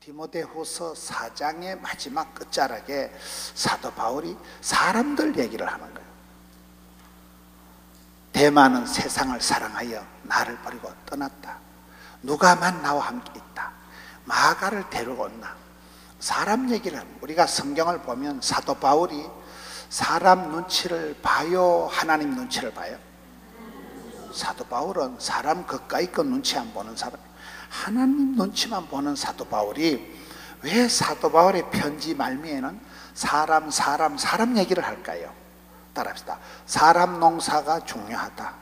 디모데후서 4장의 마지막 끝자락에 사도 바울이 사람들 얘기를 하는 거예요. 대마는 세상을 사랑하여 나를 버리고 떠났다. 누가만 나와 함께 있다. 마가를 데려온다. 사람 얘기를 하는 거예요. 우리가 성경을 보면 사도 바울이 사람 눈치를 봐요, 하나님 눈치를 봐요? 사도 바울은 사람 가까이 거 눈치 안 보는 사람, 하나님 눈치만 보는 사도 바울이 왜 사도 바울의 편지 말미에는 사람 얘기를 할까요? 따라합시다. 사람 농사가 중요하다.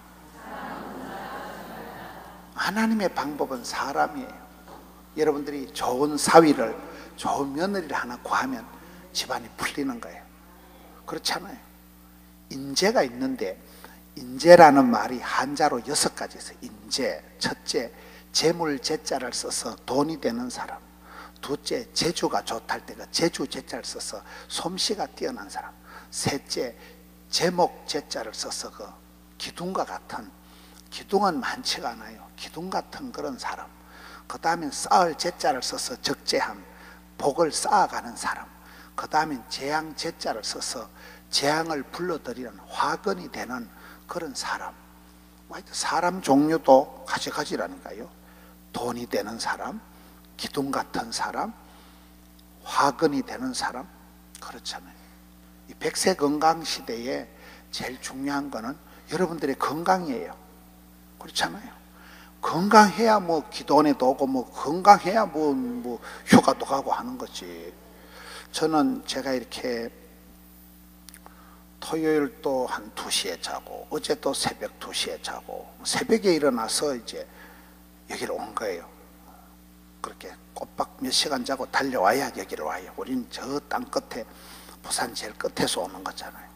하나님의 방법은 사람이에요. 여러분들이 좋은 사위를, 좋은 며느리를 하나 구하면 집안이 풀리는 거예요. 그렇잖아요. 인재가 있는데, 인재라는 말이 한자로 6가지 있어요. 인재, 첫째 재물 재자를 써서 돈이 되는 사람, 둘째 재주가 좋다할 때가 재주 재자를 써서 솜씨가 뛰어난 사람, 셋째 제목 재자를 써서 그 기둥과 같은, 기둥은 많지가 않아요. 기둥 같은 그런 사람. 그 다음에 쌓을 재자를 써서 적재함, 복을 쌓아가는 사람. 그 다음에 재앙 재자를 써서 재앙을 불러들이는 화근이 되는 그런 사람. 사람 종류도 가지가지라니까요. 돈이 되는 사람, 기둥 같은 사람, 화근이 되는 사람. 그렇잖아요. 이 100세 건강 시대에 제일 중요한 거는 여러분들의 건강이에요. 그렇잖아요. 건강해야 뭐 기도원에도 오고, 뭐 건강해야 뭐 휴가도 가고 하는 거지. 저는 제가 이렇게 토요일 또 한 2시에 자고, 어제 또 새벽 2시에 자고, 새벽에 일어나서 이제 여기로 온 거예요. 그렇게 꼬박 몇 시간 자고 달려와야 여기로 와요. 우리는 저 땅 끝에, 부산 제일 끝에서 오는 거잖아요.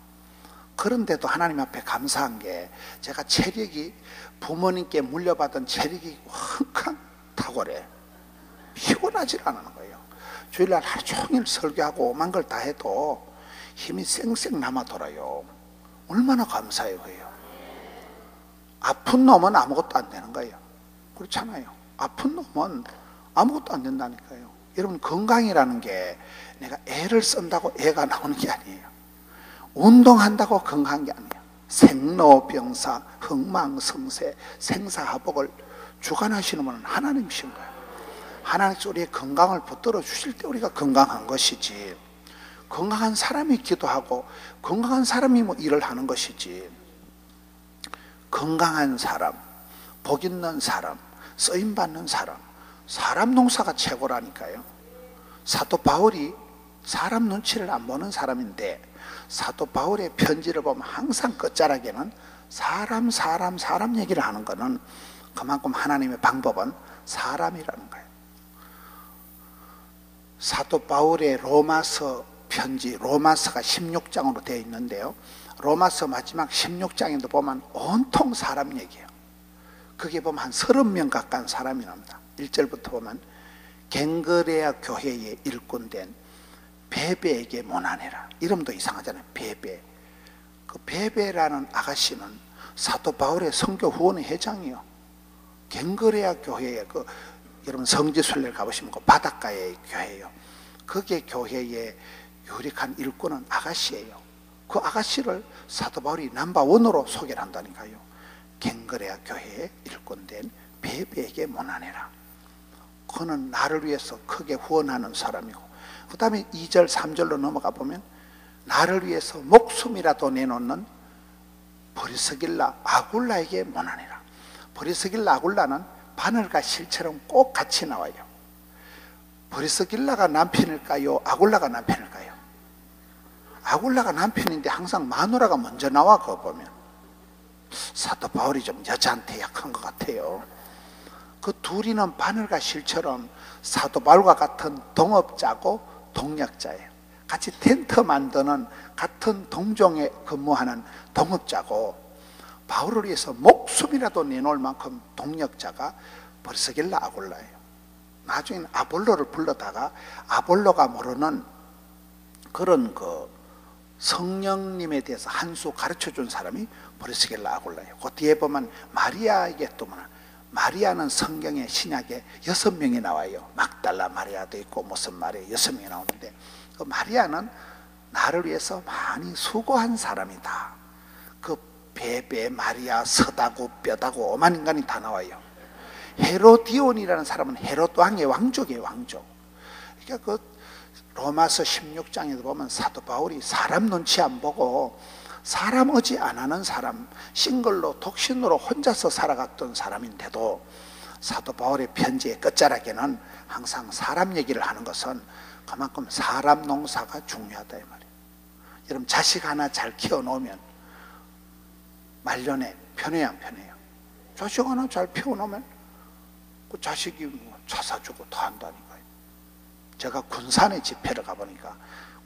그런데도 하나님 앞에 감사한 게, 제가 체력이, 부모님께 물려받은 체력이 확 탁월해. 피곤하지 않는 거예요. 주일날 하루 종일 설교하고 오만 걸 다 해도 힘이 쌩쌩 남아 돌아요. 얼마나 감사해요. 아픈 놈은 아무것도 안 되는 거예요. 그렇잖아요. 아픈 놈은 아무것도 안 된다니까요. 여러분, 건강이라는 게 내가 애를 쓴다고 애가 나오는 게 아니에요. 운동한다고 건강한 게 아니에요. 생로병사, 흥망성쇠, 생사화복을 주관하시는 분은 하나님이신 거예요. 하나님께서 우리의 건강을 붙들어 주실 때 우리가 건강한 것이지, 건강한 사람이 기도하고 건강한 사람이 뭐 일을 하는 것이지, 건강한 사람, 복 있는 사람, 쓰임받는 사람, 사람 농사가 최고라니까요. 사도 바울이 사람 눈치를 안 보는 사람인데, 사도 바울의 편지를 보면 항상 끝자락에는 사람 얘기를 하는 거는 그만큼 하나님의 방법은 사람이라는 거예요. 사도 바울의 로마서 편지, 로마서가 16장으로 되어 있는데요, 로마서 마지막 16장에도 보면 온통 사람 얘기예요. 그게 보면 한 30명 가까운 사람이 납니다. 1절부터 보면 갱그레아 교회의 일꾼된 베베에게 문안해라. 이름도 이상하잖아요. 베베. 그 베베라는 아가씨는 사도 바울의 선교 후원회 회장이요. 갱그레아 교회의 여러분 성지순례를 가보시면 그 바닷가의 교회예요. 그게 교회의 유력한 일꾼은 아가씨예요. 그 아가씨를 사도 바울이 넘버1으로 소개를 한다니까요. 갱그레아 교회의 일꾼된 베베에게 문안해라. 그는 나를 위해서 크게 후원하는 사람이고, 그 다음에 2절 3절로 넘어가 보면 나를 위해서 목숨이라도 내놓는 브리스길라 아굴라에게 문안해라. 브리스길라 아굴라는 바늘과 실처럼 꼭 같이 나와요. 브리스길라가 남편일까요? 아굴라가 남편일까요? 아굴라가 남편인데 항상 마누라가 먼저 나와. 그거 보면 사도 바울이 좀 여자한테 약한 것 같아요. 그 둘이는 바늘과 실처럼 사도 바울과 같은 동업자고 동력자예요. 같이 텐트 만드는 같은 동종에 근무하는 동업자고, 바울을 위해서 목숨이라도 내놓을 만큼 동력자가 브리스길라 아굴라예요. 나중에는 아볼로를 불러다가 아볼로가 모르는 그런 성령님에 대해서 한 수 가르쳐 준 사람이 브리스길라 아굴라예요. 그 뒤에 보면 마리아에게 또 마리아는 성경에 신약에 6명이 나와요. 막달라 마리아도 있고 무슨 마리아 6명이 나오는데, 그 마리아는 나를 위해서 많이 수고한 사람이다. 그 베베 마리아 서다고 뼈다고 오만 인간이 다 나와요. 헤로디온이라는 사람은 헤롯 왕의 왕족이에요. 왕족. 그러니까 그 로마서 16장에도 보면 사도 바울이 사람 눈치 안 보고 사람 의지 안 하는 사람, 싱글로 독신으로 혼자서 살아갔던 사람인데도 사도 바울의 편지의 끝자락에는 항상 사람 얘기를 하는 것은 그만큼 사람 농사가 중요하다 이 말이에요. 여러분 자식 하나 잘 키워놓으면 말년에 편해요 안 편해요? 자식 하나 잘 키워놓으면 그 자식이 뭐 차 사주고 더 한다니까요. 제가 군산에 집회를 가보니까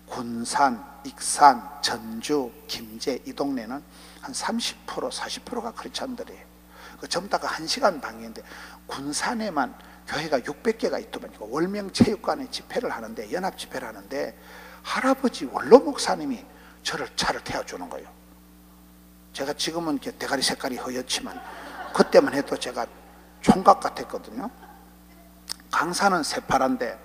군산, 익산, 전주, 김제 이 동네는 한 30% 40%가 크리스찬들이에요. 그 전부 다가 1시간 방향인데 군산에만 교회가 600개가 있더만요. 월명체육관에 집회를 하는데, 연합 집회를 하는데 할아버지 원로 목사님이 저를 차를 태워주는 거예요. 제가 지금은 이렇게 대가리 색깔이 허옇지만 그때만 해도 제가 총각 같았거든요. 강사는 새파란데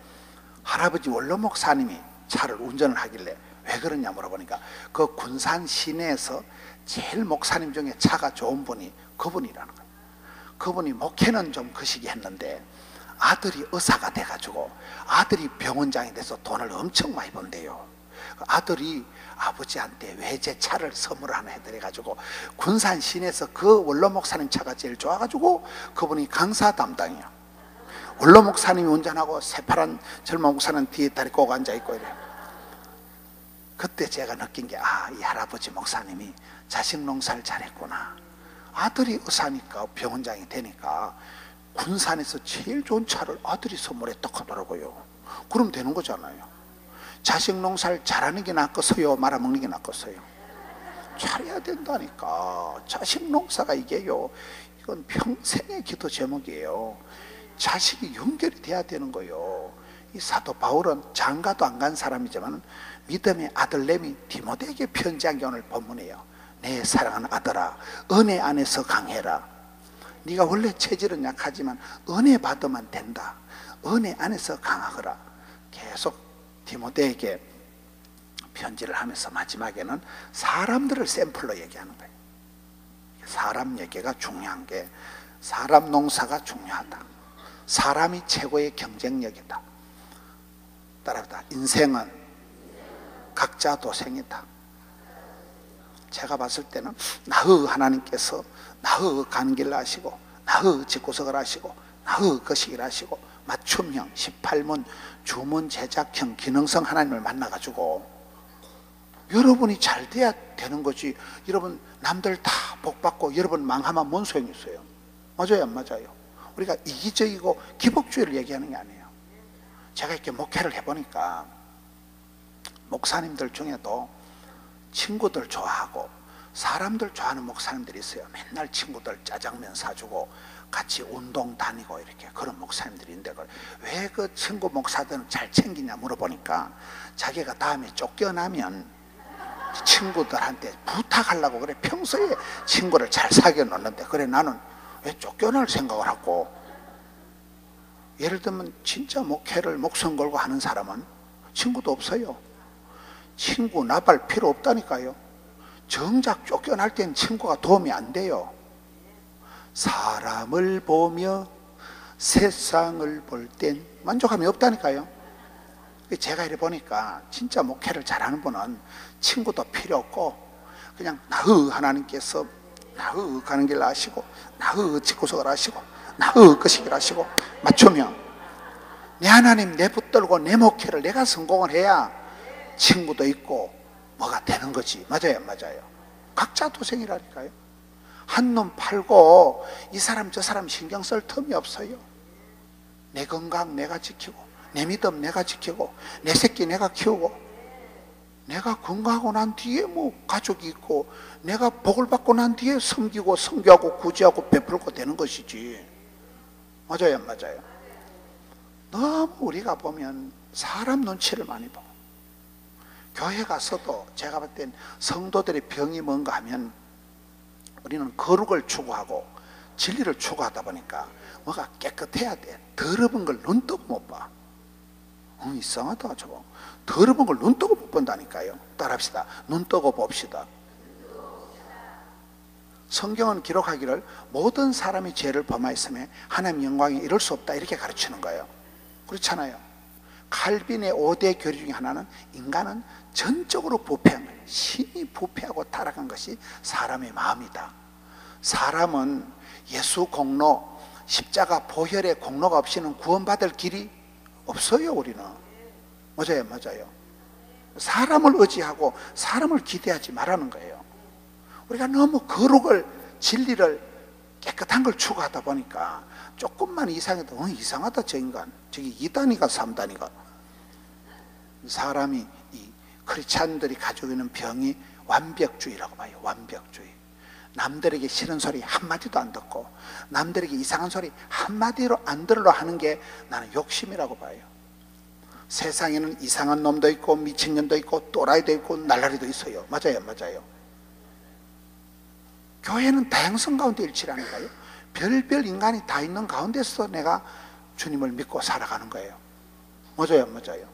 할아버지 원로 목사님이 차를 운전을 하길래 왜 그러냐 물어보니까 그 군산 시내에서 제일 목사님 중에 차가 좋은 분이 그분이라는 거예요. 그분이 목회는 좀 거시기 했는데 아들이 의사가 돼가지고 아들이 병원장이 돼서 돈을 엄청 많이 번대요. 아들이 아버지한테 외제차를 선물 하나 해드려가지고 군산 시내에서 그 원로 목사님 차가 제일 좋아가지고 그분이 강사 담당이에요. 원로 목사님이 운전하고 새파란 젊은 목사는 뒤에 다리 꼬고 앉아있고 이래요. 그때 제가 느낀 게, 이 할아버지 목사님이 자식 농사를 잘했구나. 아들이 의사니까 병원장이 되니까 군산에서 제일 좋은 차를 아들이 선물했다고 하더라고요. 그럼 되는 거잖아요. 자식 농사를 잘하는 게 낫겠어요? 말아먹는 게 낫겠어요? 잘해야 된다니까. 자식 농사가 이게요, 이건 평생의 기도 제목이에요. 자식이 연결이 돼야 되는 거예요. 이 사도 바울은 장가도 안 간 사람이지만 믿음의 아들내미 디모데에게 편지한 게 오늘 본문이에요. 내 사랑하는 아들아, 은혜 안에서 강해라. 네가 원래 체질은 약하지만 은혜 받으면 된다. 은혜 안에서 강하거라. 계속 디모데에게 편지를 하면서 마지막에는 사람들을 샘플로 얘기하는 거예요. 사람 얘기가 중요한 게, 사람 농사가 중요하다. 사람이 최고의 경쟁력이다. 따라합니다. 인생은 각자 도생이다. 제가 봤을 때는 나의 하나님께서 나의 가는 길을 아시고 나의 집구석을 아시고 나의 거시기를 아시고 맞춤형 18문 주문 제작형 기능성 하나님을 만나가지고 여러분이 잘 돼야 되는 거지. 여러분 남들 다 복받고 여러분 망하면 뭔 소용이 있어요? 맞아요 안 맞아요? 우리가 이기적이고 기복주의를 얘기하는 게 아니에요. 제가 이렇게 목회를 해보니까 목사님들 중에도 친구들 좋아하고 사람들 좋아하는 목사님들이 있어요. 맨날 친구들 짜장면 사주고 같이 운동 다니고 이렇게 그런 목사님들이 있는데, 왜 그 친구 목사들은 잘 챙기냐 물어보니까 자기가 다음에 쫓겨나면 친구들한테 부탁하려고 그래. 평소에 친구를 잘 사귀어 놓는데, 그래 나는 왜 쫓겨날 생각을 하고. 예를 들면 진짜 목회를 목숨 걸고 하는 사람은 친구도 없어요. 친구 나발 필요 없다니까요. 정작 쫓겨날 땐 친구가 도움이 안 돼요. 사람을 보며 세상을 볼 땐 만족함이 없다니까요. 제가 이래 보니까 진짜 목회를 잘하는 분은 친구도 필요 없고 그냥 나의 하나님께서 나의 가는 길을 아시고 나의 집구석을 아시고 나의 거시기를 아시고 맞추면 내 하나님 내 붙들고 내 목회를 내가 성공을 해야 친구도 있고 뭐가 되는 거지. 맞아요 안 맞아요? 각자 도생이라니까요. 한눈 팔고 이 사람 저 사람 신경 쓸 틈이 없어요. 내 건강 내가 지키고 내 믿음 내가 지키고 내 새끼 내가 키우고, 내가 건강하고 난 뒤에 뭐 가족이 있고 내가 복을 받고 난 뒤에 섬기고 섬겨하고 구제하고 베풀고 되는 것이지. 맞아요 안 맞아요? 너무 우리가 보면 사람 눈치를 많이 보고, 교회 가서도 제가 볼 땐 성도들의 병이 뭔가 하면 우리는 거룩을 추구하고 진리를 추구하다 보니까 뭐가 깨끗해야 돼. 더러운 걸 눈 뜨고 못 봐. 이상하다 저거. 더러운 걸 눈 뜨고 못 본다니까요. 따라합시다. 눈 뜨고 봅시다. 성경은 기록하기를 모든 사람이 죄를 범하였으며 하나님 영광에 이를 수 없다 이렇게 가르치는 거예요. 그렇잖아요. 칼빈의 5대 교리 중에 하나는 인간은 전적으로 부패한 거예요. 심히 부패하고 타락한 것이 사람의 마음이다. 사람은 예수 공로, 십자가 보혈의 공로가 없이는 구원받을 길이 없어요. 우리는 맞아요. 사람을 의지하고 사람을 기대하지 말라는 거예요. 우리가 너무 거룩을, 진리를, 깨끗한 걸 추구하다 보니까 조금만 이상해도 이상하다 저 인간, 저기 2단이가 3단이가. 사람이 이 크리스찬들이 가지고 있는 병이 완벽주의라고 봐요. 완벽주의. 남들에게 싫은 소리 한마디도 안 듣고 남들에게 이상한 소리 한마디로 안 들으려 하는 게 나는 욕심이라고 봐요. 세상에는 이상한 놈도 있고 미친년도 있고 또라이도 있고 날라리도 있어요. 맞아요. 교회는 다양성 가운데 일치라니까요. 별별 인간이 다 있는 가운데서 내가 주님을 믿고 살아가는 거예요. 맞아요.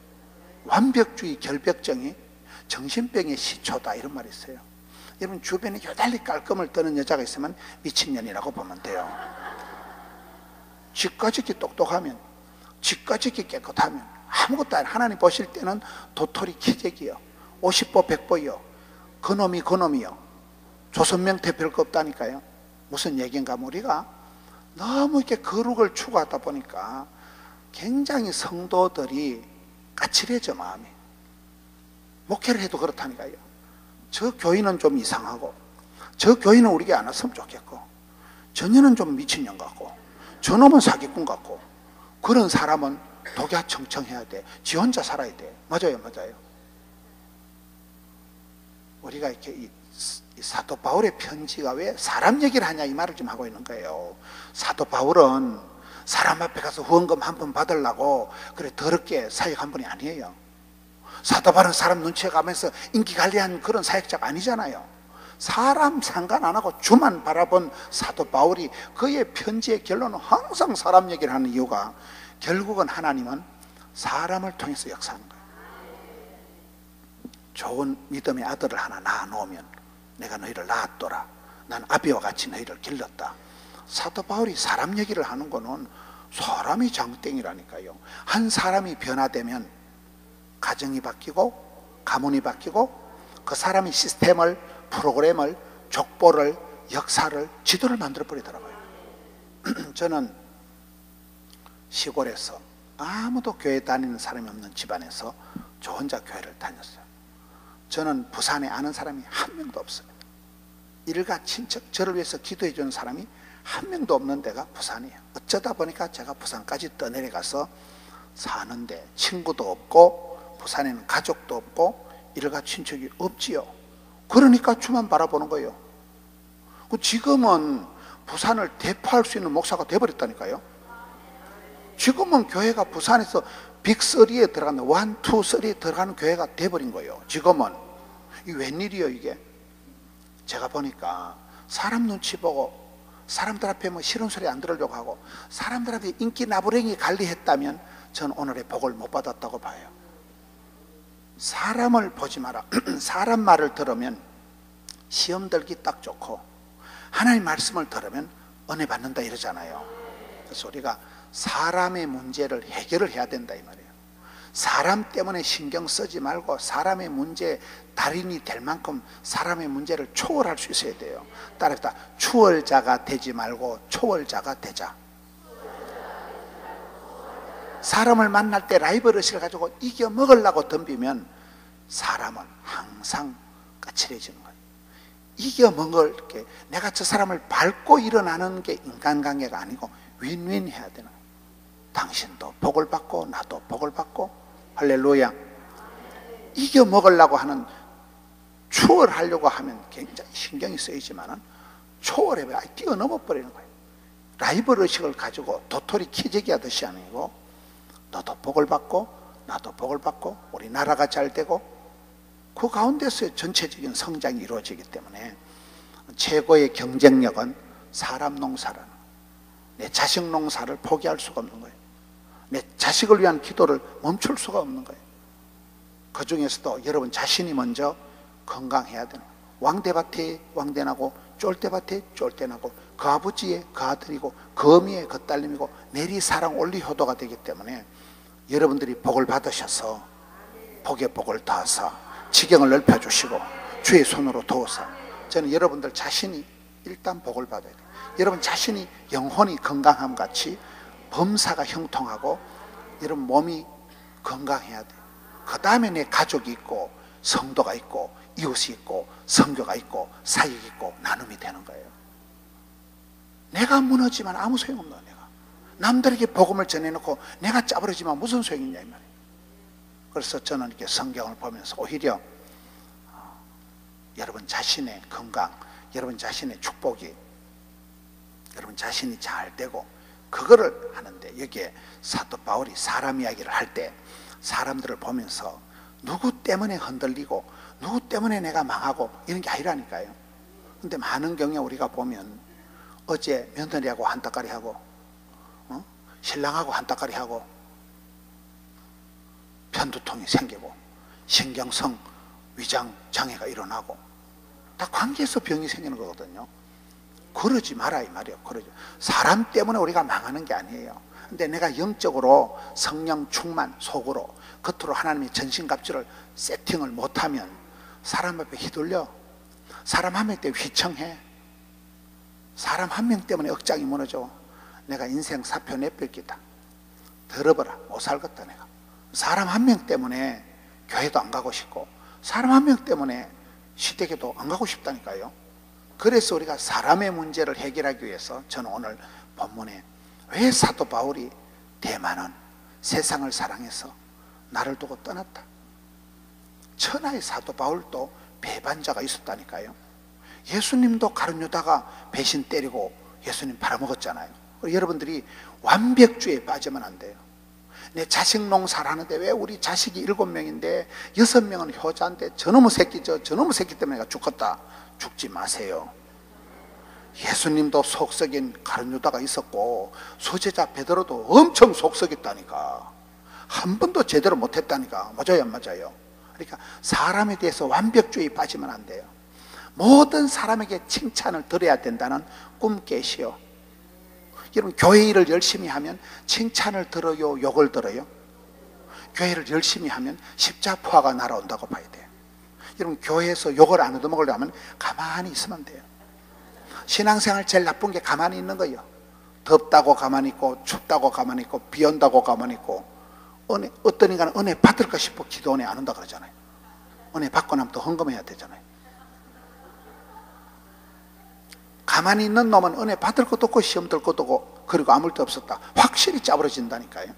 완벽주의 결벽증이 정신병의 시초다 이런 말이 있어요. 여러분 주변에 요달리 깔끔을 떠는 여자가 있으면 미친년이라고 보면 돼요. 쥐까짓기 똑똑하면, 쥐까짓기 깨끗하면 아무것도 아니에요. 하나님 보실 때는 도토리 키재기요, 50보 100보요, 그놈이요. 조선명태 별거 없다니까요. 무슨 얘기인가? 우리가 너무 이렇게 거룩을 추구하다 보니까 굉장히 성도들이 까칠해져 마음이. 목회를 해도 그렇다니까요. 저 교인은 좀 이상하고 저 교인은 우리에게 안 왔으면 좋겠고 저녀는 좀 미친년 같고 저놈은 사기꾼 같고 그런 사람은 독야청청해야 돼. 지 혼자 살아야 돼. 맞아요. 우리가 이렇게 이 사도 바울의 편지가 왜 사람 얘기를 하냐 이 말을 좀 하고 있는 거예요. 사도 바울은 사람 앞에 가서 후원금 한 번 받으려고 그래 더럽게 사역한 분이 아니에요. 사도 바울은 사람 눈치에 가면서 인기 관리한 그런 사역자가 아니잖아요. 사람 상관 안 하고 주만 바라본 사도 바울이 그의 편지의 결론은 항상 사람 얘기를 하는 이유가 결국은 하나님은 사람을 통해서 역사하는 거예요. 좋은 믿음의 아들을 하나 낳아 놓으면 내가 너희를 낳았더라. 난 아비와 같이 너희를 길렀다. 사도 바울이 사람 얘기를 하는 거는 사람이 장땡이라니까요. 한 사람이 변화되면 가정이 바뀌고 가문이 바뀌고 그 사람이 시스템을, 프로그램을, 족보를, 역사를, 지도를 만들어 버리더라고요. 저는 시골에서 아무도 교회 다니는 사람이 없는 집안에서 저 혼자 교회를 다녔어요. 저는 부산에 아는 사람이 한 명도 없어요. 일가 친척, 저를 위해서 기도해 주는 사람이 한 명도 없는 데가 부산이에요. 어쩌다 보니까 제가 부산까지 떠내려가서 사는데 친구도 없고 부산에는 가족도 없고 일가 친척이 없지요. 그러니까 주만 바라보는 거예요. 지금은 부산을 대표할 수 있는 목사가 돼버렸다니까요. 지금은 교회가 부산에서 빅3에 들어가는 1, 2, 3에 들어가는 교회가 돼버린 거예요. 지금은. 이 웬일이에요 이게. 제가 보니까 사람 눈치 보고 사람들 앞에 뭐 싫은 소리 안 들으려고 하고 사람들한테 인기 나부랭이 관리했다면 전 오늘의 복을 못 받았다고 봐요. 사람을 보지 마라. 사람 말을 들으면 시험 들기 딱 좋고 하나님 말씀을 들으면 은혜 받는다 이러잖아요. 그래서 우리가 사람의 문제를 해결을 해야 된다 이 말이에요. 사람 때문에 신경 쓰지 말고 사람의 문제에 달인이 될 만큼 사람의 문제를 초월할 수 있어야 돼요. 따라서 추월자가 되지 말고 초월자가 되자. 사람을 만날 때 라이벌 의식을 가지고 이겨 먹으려고 덤비면 사람은 항상 까칠해지는 거예요. 이겨 먹을 게 내가 저 사람을 밟고 일어나는 게 인간관계가 아니고 윈윈 해야 되는 거예요. 당신도 복을 받고 나도 복을 받고. 할렐루야. 이겨 먹으려고 하는, 추월하려고 하면 굉장히 신경이 쓰이지만은 초월해봐야 뛰어넘어 버리는 거예요. 라이벌 의식을 가지고 도토리 키재기 하듯이 아니고 너도 복을 받고 나도 복을 받고 우리 나라가 잘 되고 그 가운데서 전체적인 성장이 이루어지기 때문에 최고의 경쟁력은 사람 농사라는 거예요. 내 자식 농사를 포기할 수가 없는 거예요. 내 자식을 위한 기도를 멈출 수가 없는 거예요. 그 중에서도 여러분 자신이 먼저 건강해야 되는 거예요. 왕대밭에 왕대나고 쫄대밭에 쫄대나고 그 아버지의 그 아들이고 그 어미의 그 딸님이고 내리사랑 올리효도가 되기 때문에 여러분들이 복을 받으셔서 복에 복을 더하사 지경을 넓혀주시고 주의 손으로 도우사 저는 여러분들 자신이 일단 복을 받아야 돼요. 여러분 자신이 영혼이 건강함 같이 범사가 형통하고 여러분 몸이 건강해야 돼요. 그 다음에 내 가족이 있고 성도가 있고 이웃이 있고 선교가 있고 사역이 있고 나눔이 되는 거예요. 내가 무너지면 아무 소용없는 거예요. 내가 남들에게 복음을 전해놓고 내가 짜버리지만 무슨 소용이 있냐 이 말이에요. 그래서 저는 이렇게 성경을 보면서 오히려 여러분 자신의 건강, 여러분 자신의 축복이 여러분 자신이 잘 되고 그거를 하는데 여기에 사도 바울이 사람 이야기를 할 때 사람들을 보면서 누구 때문에 흔들리고 누구 때문에 내가 망하고 이런 게 아니라니까요. 근데 많은 경우에 우리가 보면 어제 며느리하고 한따까리 하고 신랑하고 한따까리 하고 편두통이 생기고 신경성 위장 장애가 일어나고 다 관계에서 병이 생기는 거거든요. 그러지 마라 이 말이에요. 그러지. 사람 때문에 우리가 망하는 게 아니에요. 근데 내가 영적으로 성령 충만 속으로 겉으로 하나님의 전신갑주를 세팅을 못하면 사람 앞에 휘둘려. 사람 한 명 때문에 휘청해. 사람 한 명 때문에 억장이 무너져. 내가 인생 사표 내뺄기다. 들어봐라. 못 살겠다 내가. 사람 한 명 때문에 교회도 안 가고 싶고 사람 한 명 때문에 시댁에도 안 가고 싶다니까요. 그래서 우리가 사람의 문제를 해결하기 위해서 저는 오늘 본문에 왜 사도 바울이 대만은 세상을 사랑해서 나를 두고 떠났다. 천하의 사도 바울도 배반자가 있었다니까요. 예수님도 가룟 유다가 배신 때리고 예수님 팔아먹었잖아요. 여러분들이 완벽주의에 빠지면 안 돼요. 내 자식 농사를 하는데 왜 우리 자식이 7명인데 6명은 효자인데 저놈의 새끼죠. 저놈의 새끼 때문에 내가 죽겠다. 죽지 마세요. 예수님도 속썩인 가룟 유다가 있었고 수제자 베드로도 엄청 속썩였다니까. 한 번도 제대로 못했다니까. 맞아요 안 맞아요? 그러니까 사람에 대해서 완벽주의에 빠지면 안 돼요. 모든 사람에게 칭찬을 들어야 된다는 꿈 깨시오. 여러분 교회 일을 열심히 하면 칭찬을 들어요 욕을 들어요? 교회를 열심히 하면 십자포화가 날아온다고 봐야 돼요. 여러분 교회에서 욕을 안 얻어먹으려면 가만히 있으면 돼요. 신앙생활 제일 나쁜 게 가만히 있는 거예요. 덥다고 가만히 있고 춥다고 가만히 있고 비 온다고 가만히 있고 어떤 인간은 은혜 받을까 싶어 기도 은혜 안 온다 그러잖아요. 은혜 받고 나면 또 헌금해야 되잖아요. 가만히 있는 놈은 은혜 받을 것도 없고 시험 들 것도 없고 그리고 아무 일도 없었다. 확실히 짜부러진다니까요.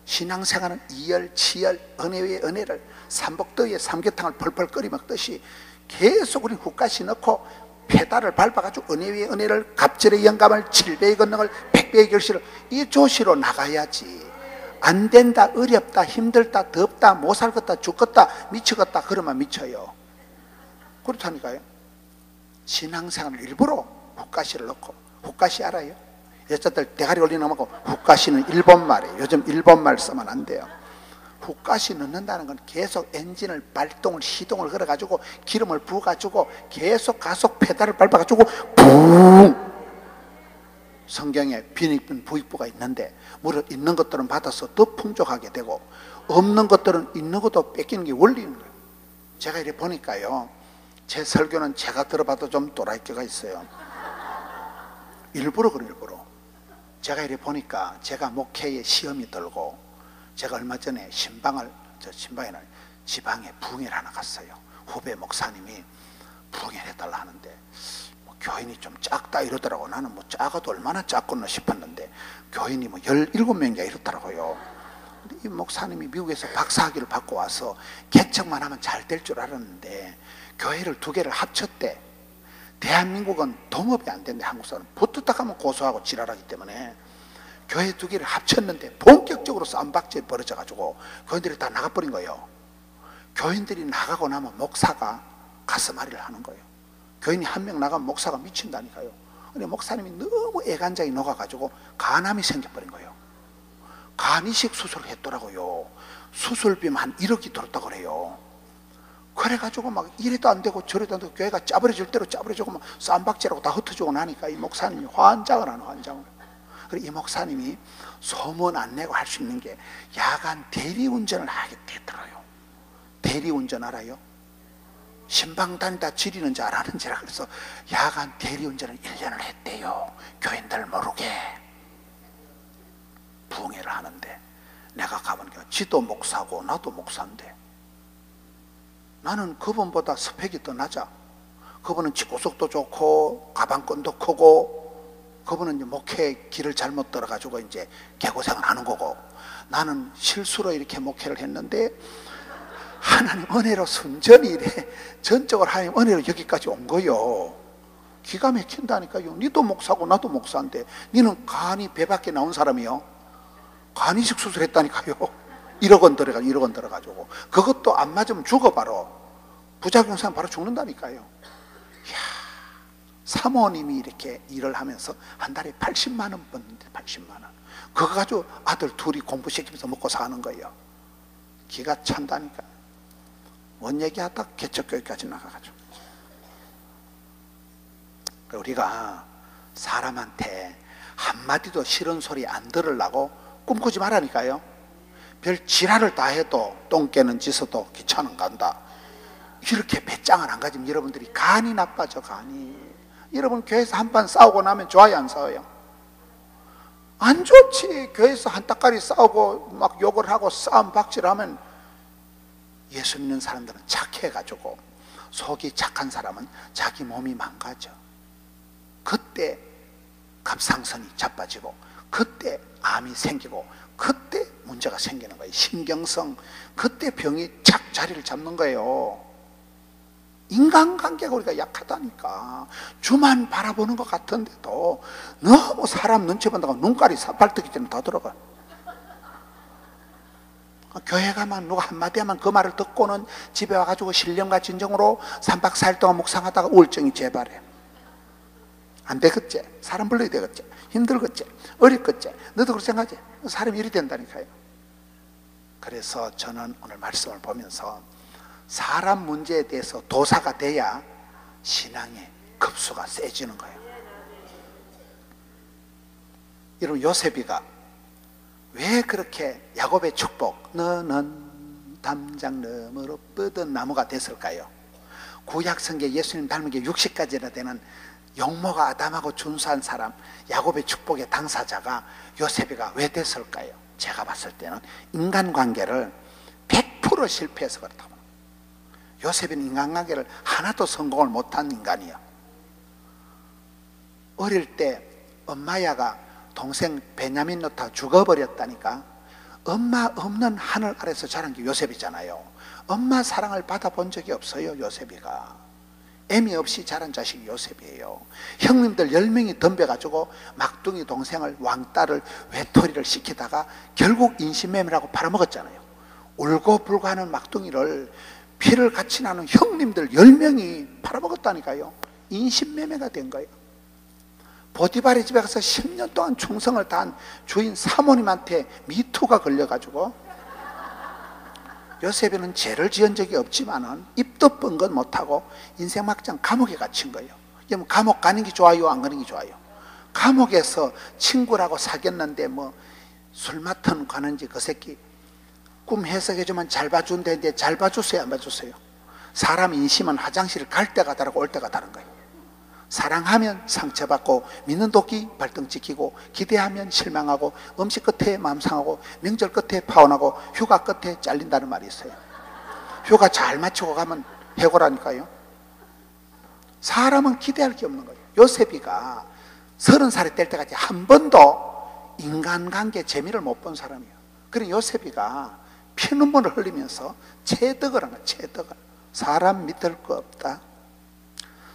신앙생활은 이열, 치열, 은혜 위에 은혜를 삼복더위에 삼계탕을 펄펄 끓이 먹듯이 계속 우리 훅가시 넣고 페달을 밟아가지고 은혜 위에 은혜를 갑절의 영감을 7배의 권능을 100배의 결실을 이 조시로 나가야지. 안 된다, 어렵다, 힘들다, 덥다, 못 살겠다, 죽겠다, 미치겠다 그러면 미쳐요. 그렇다니까요. 신앙생활을 일부러 훅가시를 넣고 훅가시 알아요? 여자들 대가리 올리는 거 훅가시는 일본말이에요. 요즘 일본말 쓰면 안 돼요. 훅가시 넣는다는 건 계속 엔진을 발동을 시동을 걸어가지고 기름을 부어가지고 계속 가속 페달을 밟아가지고 붕. 성경에 빈익빈 부익부가 있는데 물론 있는 것들은 받아서 더 풍족하게 되고 없는 것들은 있는 것도 뺏기는 게 원리인 거예요. 제가 이렇게 보니까요, 제 설교는 제가 들어봐도 좀 또라이끼가 있어요. 일부러 그래요. 일부러 제가 이렇게 보니까 제가 목회에 시험이 들고 제가 얼마 전에 신방에는 지방에 부흥회를 하나 갔어요. 후배 목사님이 부흥회를 해달라 하는데 교인이 좀 작다 이러더라고. 나는 뭐 작아도 얼마나 작구나 싶었는데 교인이 뭐 17명인가 이렇더라고요. 근데 이 목사님이 미국에서 박사학위를 받고 와서 개척만 하면 잘 될 줄 알았는데 교회를 2개를 합쳤대. 대한민국은 동업이 안 된대. 한국 사람 붙었다 가면 고소하고 지랄하기 때문에 교회 2개를 합쳤는데 본격적으로 쌈박질이 벌어져가지고 교인들이 다 나가버린 거예요. 교인들이 나가고 나면 목사가 가슴앓이를 하는 거예요. 교인이 1명 나가면 목사가 미친다니까요. 근데 목사님이 너무 애간장이 녹아가지고 간암이 생겨버린 거예요. 간이식 수술을 했더라고요. 수술비만 한 1억이 들었다고 그래요. 그래가지고 막 이래도 안 되고 저래도 안 되고 교회가 짜버려질 대로 짜버려지고 막 쌈박질하고 다 흩어지고 나니까 이 목사님이 환장을 하는 환장을. 그리고 이 목사님이 소문 안 내고 할 수 있는 게 야간 대리운전을 하게 되더라고요. 대리운전 알아요? 신방 다니다 지리는 줄 아는지라 그래서 야간 대리운전을 1년을 했대요. 교인들 모르게 부흥회를 하는데 내가 가보니까 지도 목사고 나도 목사인데 나는 그분보다 스펙이 더 낮아. 그분은 집구석도 좋고 가방끈도 크고 그분은 이제 목회 길을 잘못 들어가지고 이제 개고생을 하는 거고 나는 실수로 이렇게 목회를 했는데 하나님 은혜로 순전히 이래 전적으로 하나님 은혜로 여기까지 온 거요. 기가 막힌다니까요. 니도 목사고 나도 목사인데 니는 간이 배 밖에 나온 사람이요. 간이식 수술했다니까요. 1억 원 들어가 1억 원 들어가지고 그것도 안 맞으면 죽어 바로 부작용상 바로 죽는다니까요. 이야, 사모님이 이렇게 일을 하면서 한 달에 80만 원 버는데 80만 원. 그거 가지고 아들 둘이 공부시키면서 먹고 사는 거예요. 기가 찬다니까. 뭔 얘기하다 개척교육까지 나가가지고. 우리가 사람한테 한마디도 싫은 소리 안 들으려고 꿈꾸지 말라니까요. 별 지랄을 다 해도 똥 깨는 짓어도 귀찮은 간다. 이렇게 배짱을 안 가지면 여러분들이 간이 나빠져. 간이. 여러분 교회에서 한 판 싸우고 나면 좋아요 안 싸워요? 안 좋지. 교회에서 한따까리 싸우고 막 욕을 하고 싸움 박질하면 예수 믿는 사람들은 착해가지고 속이 착한 사람은 자기 몸이 망가져. 그때 갑상선이 자빠지고 그때 암이 생기고 그때 문제가 생기는 거예요. 신경성. 그때 병이 착 자리를 잡는 거예요. 인간관계가 우리가 약하다니까. 주만 바라보는 것 같은데도 너무 사람 눈치 본다고 눈깔이 사팔뜨기처럼 다 들어가. 교회 가면 누가 한마디 하면 그 말을 듣고는 집에 와가지고 신령과 진정으로 3박 4일 동안 묵상하다가 우울증이 재발해. 안 되겠지? 사람 불러야 되겠지? 힘들겠지? 어렵겠지? 너도 그렇게 생각하지? 사람이 이리 된다니까요. 그래서 저는 오늘 말씀을 보면서 사람 문제에 대해서 도사가 돼야 신앙의 급수가 세지는 거예요. 여러분 요셉이가 왜 그렇게 야곱의 축복 너는 담장 너머로 뻗은 나무가 됐을까요? 구약성경 예수님 닮은 게 60가지나 되는 영모가 아담하고 준수한 사람 야곱의 축복의 당사자가 요셉이가 왜 됐을까요? 제가 봤을 때는 인간관계를 100% 실패해서 그렇다고. 요셉은 인간관계를 하나도 성공을 못한 인간이에요. 어릴 때 엄마야가 동생 베냐민 놓다 죽어버렸다니까. 엄마 없는 하늘 아래서 자란 게 요셉이잖아요. 엄마 사랑을 받아본 적이 없어요. 요셉이가 애미 없이 자란 자식이 요셉이에요. 형님들 10명이 덤벼가지고 막둥이 동생을 왕따를 외톨이를 시키다가 결국 인신매매라고 팔아먹었잖아요. 울고불고 하는 막둥이를 피를 같이 나눈 형님들 10명이 팔아먹었다니까요. 인신매매가 된 거예요. 보디발의 집에 가서 10년 동안 충성을 다한 주인 사모님한테 미투가 걸려가지고 요셉이는 죄를 지은 적이 없지만은 입도 뻥긋 못하고 인생 막장 감옥에 갇힌 거예요. 그럼 감옥 가는 게 좋아요? 안 가는 게 좋아요? 감옥에서 친구라고 사귀었는데 뭐 술 맡은 가는지 그 새끼 꿈 해석해주면 잘 봐준다는데 잘 봐주세요? 안 봐주세요? 사람 인심은 화장실 갈 때가 다르고 올 때가 다른 거예요. 사랑하면 상처받고 믿는 도끼 발등 찍히고 기대하면 실망하고 음식 끝에 마음 상하고 명절 끝에 파혼하고 휴가 끝에 잘린다는 말이 있어요. 휴가 잘 마치고 가면 해고라니까요. 사람은 기대할 게 없는 거예요. 요셉이가 30살이 될 때까지 한 번도 인간관계 재미를 못 본 사람이에요. 그래서 요셉이가 피눈물을 흘리면서 체득을 한 거예요. 체득을. 사람 믿을 거 없다.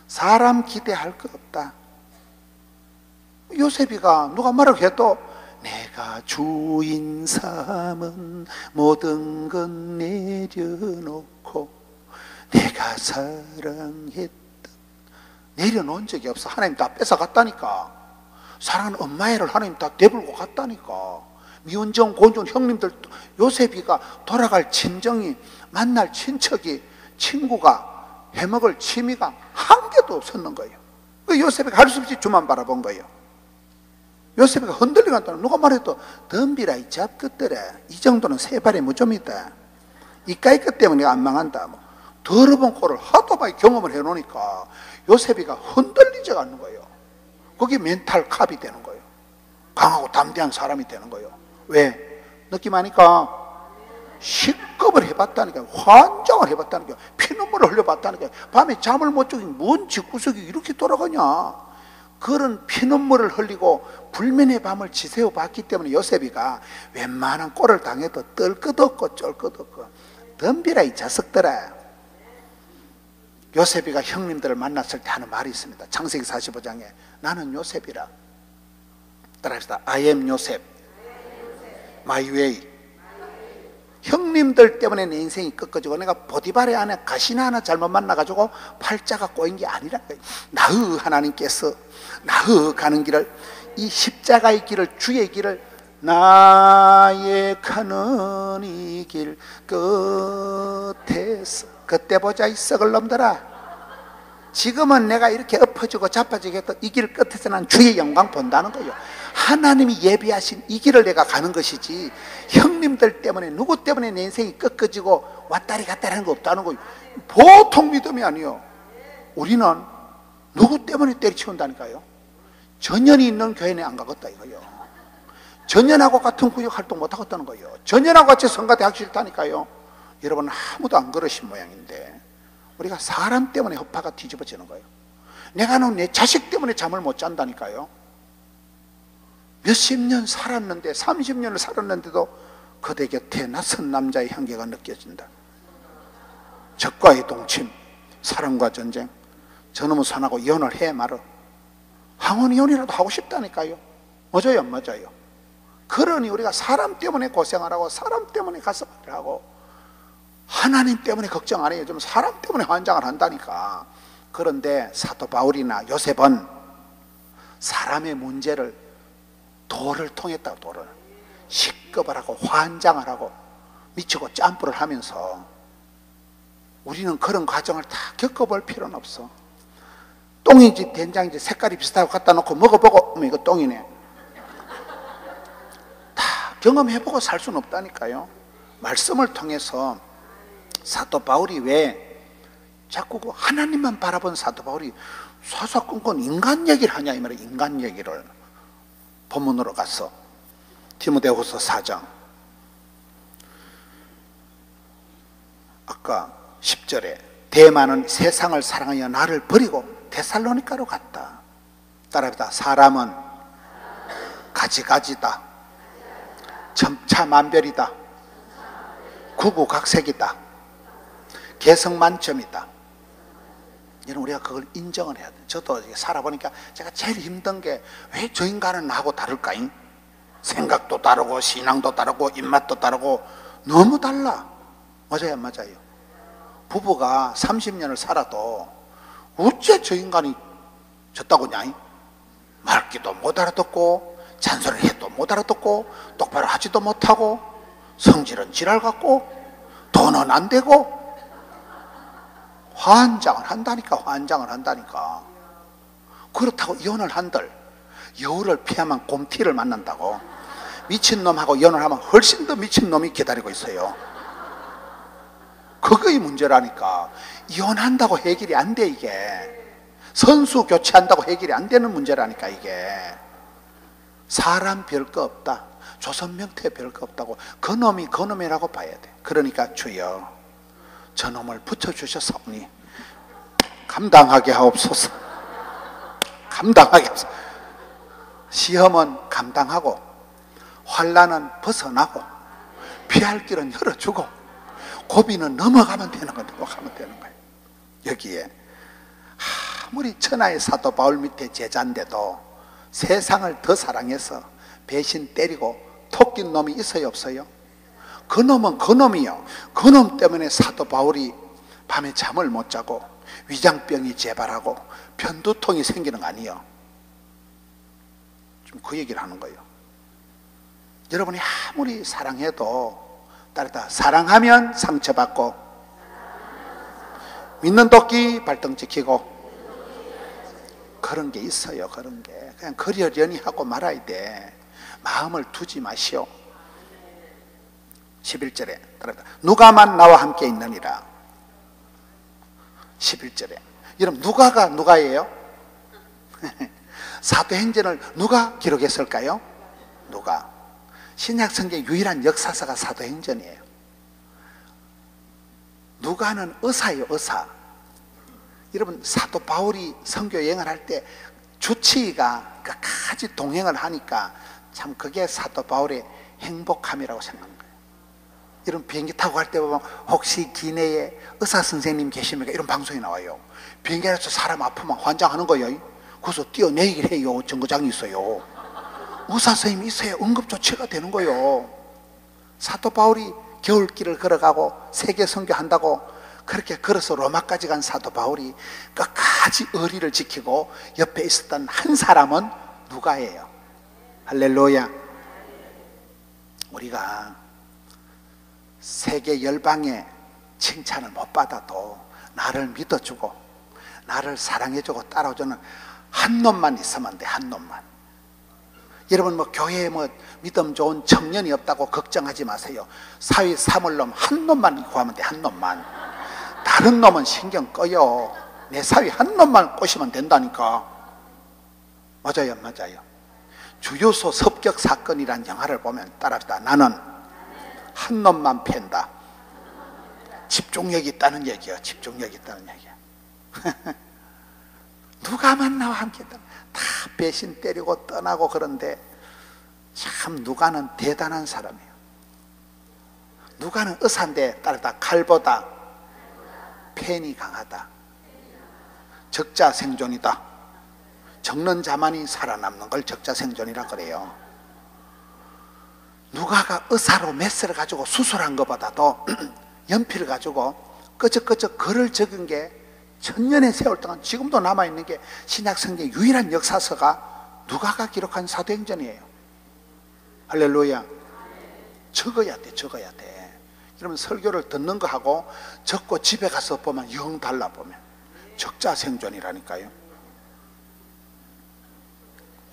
사람 기대할 거 없다. 요셉이가 누가 말을 해도 내가 주인 삼은 모든 것 내려놓고 내가 사랑했던 내려놓은 적이 없어. 하나님 다 뺏어갔다니까. 사랑하는 엄마애를 하나님 다 내버리고 갔다니까. 미운정 고운정 형님들, 요셉이가 돌아갈 친정이, 만날 친척이, 친구가, 해먹을 취미가 한 개도 없었는 거예요. 그 요셉이가 할 수 없이 주만 바라본 거예요. 요셉이가 흔들려간다는, 누가 말해도 덤비라 이 잡것들아, 이 정도는 세 발의 무좀이다, 이까이 것 때문에 내가 안 망한다. 뭐 더러운 꼴을 하도 많이 경험을 해놓으니까 요셉이가 흔들리지가 않는 거예요. 그게 멘탈 캅이 되는 거예요. 강하고 담대한 사람이 되는 거예요. 왜? 느낌 아니까 식겁을 해봤다니까요. 환장을 해봤다니까요. 피눈물을 흘려봤다니까요. 밤에 잠을 못 자고 뭔 집구석이 이렇게 돌아가냐. 그런 피눈물을 흘리고 불면의 밤을 지새워 봤기 때문에 요셉이가 웬만한 꼴을 당해도 떨 것 없고 쩔 것 없고 덤비라 이 자식들아. 요셉이가 형님들을 만났을 때 하는 말이 있습니다. 창세기 45장에 나는 요셉이라. 따라합시다. I am 요셉. My way. 형님들 때문에 내 인생이 꺾어지고 내가 보디발의 안에 가시나 하나 잘못 만나가지고 팔자가 꼬인 게 아니라 나의 하나님께서 나의 가는 길을, 이 십자가의 길을, 주의 길을, 나의 가는 이 길 끝에서, 그때 보자 이 썩을 놈들아. 지금은 내가 이렇게 엎어지고 자빠지게 해도 이 길 끝에서 난 주의 영광 본다는 거예요. 하나님이 예비하신 이 길을 내가 가는 것이지 형님들 때문에, 누구 때문에 내 인생이 꺾어지고 왔다리 갔다리 하는 거 없다는 거예요. 보통 믿음이 아니에요. 우리는 누구 때문에 때려치운다니까요. 전연이 있는 교회에 안 가겠다 이거예요. 전연하고 같은 구역 활동 못 하겠다는 거예요. 전연하고 같이 성가대 하기 싫다니까요. 여러분 아무도 안 그러신 모양인데 우리가 사람 때문에 허파가 뒤집어지는 거예요. 내가는 내 자식 때문에 잠을 못 잔다니까요. 몇십 년 살았는데, 30년을 살았는데도 그대 곁에 낯선 남자의 향기가 느껴진다. 적과의 동침, 사랑과 전쟁. 저놈은 선하고 이혼을 해 말어. 항원 이혼이라도 하고 싶다니까요. 맞아요 안 맞아요? 그러니 우리가 사람 때문에 고생을 하고 사람 때문에 가슴을 하고 하나님 때문에 걱정 안 해요. 좀 사람 때문에 환장을 한다니까. 그런데 사도 바울이나 요셉은 사람의 문제를 도를 통했다고. 도를 식겁을 하고 환장을 하고 미치고 짬뿌를 하면서, 우리는 그런 과정을 다 겪어볼 필요는 없어. 똥인지 된장인지 색깔이 비슷하고 갖다 놓고 먹어보고 이거 똥이네, 다 경험해보고 살 수는 없다니까요. 말씀을 통해서 사도 바울이 왜 자꾸 그 하나님만 바라본 사도 바울이 사사건건 인간 얘기를 하냐 이 말이에요. 인간 얘기를. 본문으로 가서 디모데후서 4장 아까 10절에 대만은 세상을 사랑하여 나를 버리고 데살로니가로 갔다. 따라합니다. 사람은 가지가지다, 천차만별이다, 구구각색이다, 개성만점이다. 여러분 우리가 그걸 인정을 해야 돼요. 저도 살아보니까 제가 제일 힘든 게 왜 저 인간은 나하고 다를까잉? 생각도 다르고 신앙도 다르고 입맛도 다르고 너무 달라. 맞아요 안 맞아요? 부부가 30년을 살아도 어째 저 인간이 졌다고냐? 말귀도 못 알아듣고 잔소리를 해도 못 알아듣고 똑바로 하지도 못하고 성질은 지랄 같고 돈은 안 되고 환장을 한다니까. 환장을 한다니까. 그렇다고 이혼을 한들 여우를 피하면 곰티를 만난다고. 미친놈하고 이혼을 하면 훨씬 더 미친놈이 기다리고 있어요. 그거의 문제라니까. 이혼한다고 해결이 안 돼. 이게 선수 교체한다고 해결이 안 되는 문제라니까. 이게 사람 별거 없다, 조선명태 별거 없다고. 그놈이 그놈이라고 봐야 돼. 그러니까 주여 저놈을 붙여주셨사오니 감당하게 하옵소서. 감당하게 하옵소서. 시험은 감당하고 환난은 벗어나고 피할 길은 열어주고 고비는 넘어가면 되는 거예요. 넘어가면 되는 거예요. 여기에 아무리 천하의 사도 바울 밑에 제자인데도 세상을 더 사랑해서 배신 때리고 토낀 놈이 있어요 없어요? 그놈은 그놈이요. 그놈 때문에 사도 바울이 밤에 잠을 못 자고 위장병이 재발하고 편두통이 생기는 거 아니에요. 좀 그 얘기를 하는 거예요. 여러분이 아무리 사랑해도 따르다 사랑하면 상처받고 믿는 도끼 발등 찍히고 그런 게 있어요. 그런 게 그냥 그러려니 하고 말아야 돼. 마음을 두지 마시오. 11절에 따르다 누가만 나와 함께 있느니라. 11절에 여러분 누가가 누가예요? 사도행전을 누가 기록했을까요? 누가. 신약성경 유일한 역사서가 사도행전이에요. 누가는 의사예요. 의사. 여러분 사도 바울이 선교 여행을 할 때 주치의가 끝까지 동행을 하니까 참 그게 사도 바울의 행복함이라고 생각합니다. 이런 비행기 타고 갈 때 보면 혹시 기내에 의사 선생님 계십니까? 이런 방송이 나와요. 비행기 안에서 사람 아프면 환장하는 거예요. 그래서 뛰어내리기를 해요. 정거장이 있어요. 의사 선생님이 있어야 응급조치가 되는 거예요. 사도 바울이 겨울길을 걸어가고 세계 선교한다고 그렇게 걸어서 로마까지 간 사도 바울이 끝까지 의리를 지키고 옆에 있었던 한 사람은 누가예요. 할렐루야. 우리가 세계 열방의 칭찬을 못 받아도 나를 믿어주고 나를 사랑해주고 따라주는 한 놈만 있으면 돼. 한 놈만. 여러분 뭐 교회에 뭐 믿음 좋은 청년이 없다고 걱정하지 마세요. 사위 삼을 놈 한 놈만 구하면 돼. 한 놈만. 다른 놈은 신경 꺼요. 내 사위 한 놈만 꼬시면 된다니까. 맞아요, 맞아요. 주요소 섭격 사건이란 영화를 보면 따라합시다. 나는 한 놈만 팬다. 집중력이 있다는 얘기야. 집중력이 있다는 얘기야. 누가 만나와 함께 다 배신 때리고 떠나고 그런데 참 누가는 대단한 사람이에요. 누가는 의사인데 따르다 칼보다 펜이 강하다. 적자생존이다. 적는 자만이 살아남는 걸 적자생존이라 그래요. 누가가 의사로 메스를 가지고 수술한 것보다도 연필을 가지고 끄적끄적 글을 적은 게 천년의 세월 동안 지금도 남아있는 게 신약성경의 유일한 역사서가 누가가 기록한 사도행전이에요. 할렐루야. 적어야 돼. 적어야 돼. 여러분 설교를 듣는 거하고 적고 집에 가서 보면 영 달라. 보면 적자생존이라니까요.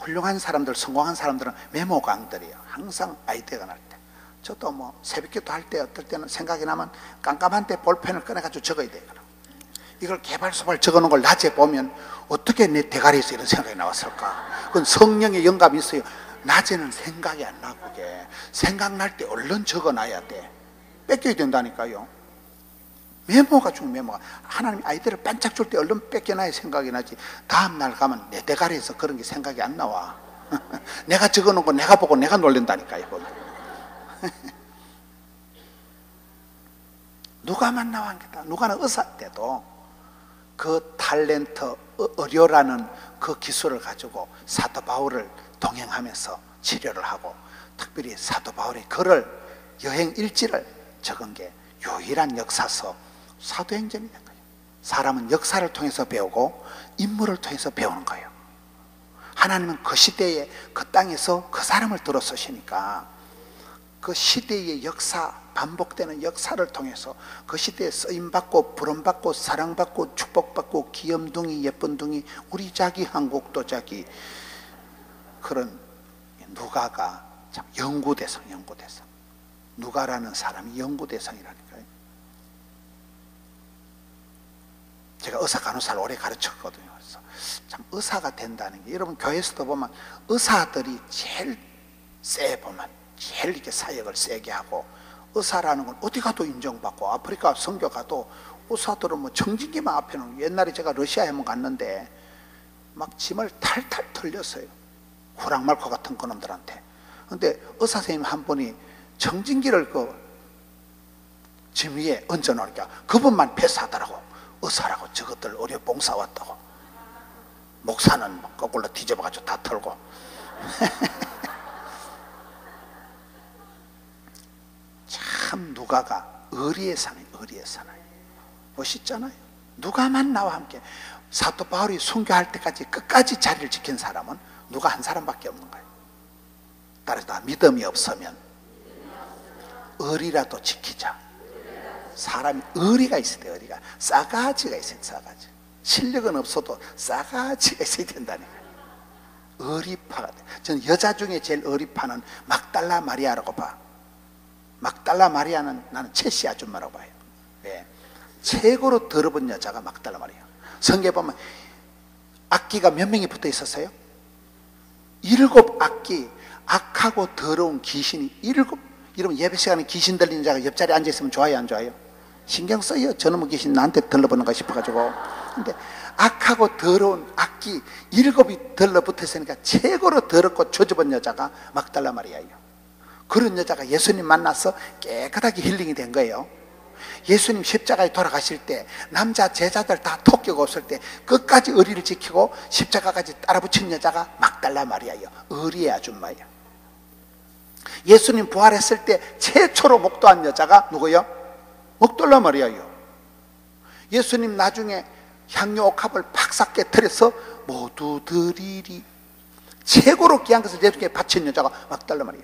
훌륭한 사람들, 성공한 사람들은 메모강들이에요. 항상 아이디어가 날 때. 저도 뭐 새벽기도 할 때 어떨 때는 생각이 나면 깜깜한 때 볼펜을 꺼내가지고 적어야 돼요. 이걸 개발소발 적어놓은 걸 낮에 보면 어떻게 내 대가리에서 이런 생각이 나왔을까? 그건 성령의 영감이 있어요. 낮에는 생각이 안 나고 그게 생각날 때 얼른 적어놔야 돼. 뺏겨야 된다니까요. 메모가 중요해. 메모가. 하나님이 아이들을 반짝 줄 때 얼른 뺏겨놔야 생각이 나지. 다음날 가면 내 대가리에서 그런 게 생각이 안 나와. 내가 적어놓은 거 내가 보고 내가 놀란다니까요. 누가 만나와 함께다. 누가는 의사 때도 그 탤런트 의료라는 그 기술을 가지고 사도 바울을 동행하면서 치료를 하고 특별히 사도 바울의 글을 여행 일지를 적은 게 유일한 역사서 사도행전이 된 거예요. 사람은 역사를 통해서 배우고 인물을 통해서 배우는 거예요. 하나님은 그 시대에 그 땅에서 그 사람을 들어 쓰시니까 그 시대의 역사, 반복되는 역사를 통해서 그 시대에 쓰임받고 부름받고 사랑받고 축복받고 귀염둥이 예쁜둥이 우리 자기 한국도 자기 그런 누가가 참 연구대상. 누가라는 사람이 연구대상이라니까요. 제가 의사 간호사를 오래 가르쳤거든요. 그래서 참 의사가 된다는 게 여러분 교회에서도 보면 의사들이 제일 세 보면 제일 이렇게 사역을 세게 하고 의사라는 건 어디 가도 인정받고 아프리카 선교 가도 의사들은 뭐 청진기만 앞에는 옛날에 제가 러시아에 한번 갔는데 막 짐을 탈탈 털렸어요. 후랑말코 같은 그놈들한테. 근데 의사 선생님 한 분이 청진기를 그 짐 위에 얹어 놓으니까 그분만 패스하더라고. 의사라고 저것들 의료 봉사 왔다고. 목사는 거꾸로 뒤집어가지고 다 털고. 참 누가가 의리의 사나이. 멋있잖아요. 누가만 나와 함께. 사도 바울이 순교할 때까지 끝까지 자리를 지킨 사람은 누가 한 사람밖에 없는 거예요. 따라서 믿음이 없으면 의리라도 지키자. 사람이 의리가 있어야 돼. 의리가 싸가지가 있어야 돼. 싸가지. 실력은 없어도 싸가지가 있어야 된다니까요. 의리파가 돼. 저는 여자 중에 제일 의리파는 막달라 마리아라고 봐. 막달라 마리아는 나는 채씨 아줌마라고 봐요. 왜? 최고로 더러운 여자가 막달라 마리아. 성경에 보면 악기가 몇 명이 붙어 있었어요? 7 악기. 악하고 더러운 귀신이 7. 여러분 예배 시간에 귀신 들리는 자가 옆자리에 앉아있으면 좋아요 안 좋아요? 신경 써요. 저놈의 귀신 나한테 들러보는가 싶어가지고. 근데 악하고 더러운 악기 7이 들러붙어 있으니까 최고로 더럽고 조접한 여자가 막달라 마리아예요. 그런 여자가 예수님 만나서 깨끗하게 힐링이 된 거예요. 예수님 십자가에 돌아가실 때 남자 제자들 다 토끼가 없을 때 끝까지 의리를 지키고 십자가까지 따라붙인 여자가 막달라 마리아예요. 의리의 아줌마예요. 예수님 부활했을 때 최초로 목도한 여자가 누구요? 막달라 마리아예요. 예수님 나중에 향유 옥합을 팍 깨뜨려서 모두 드리리. 최고로 귀한 것을 예수님께 바친 여자가 막달라 마리아.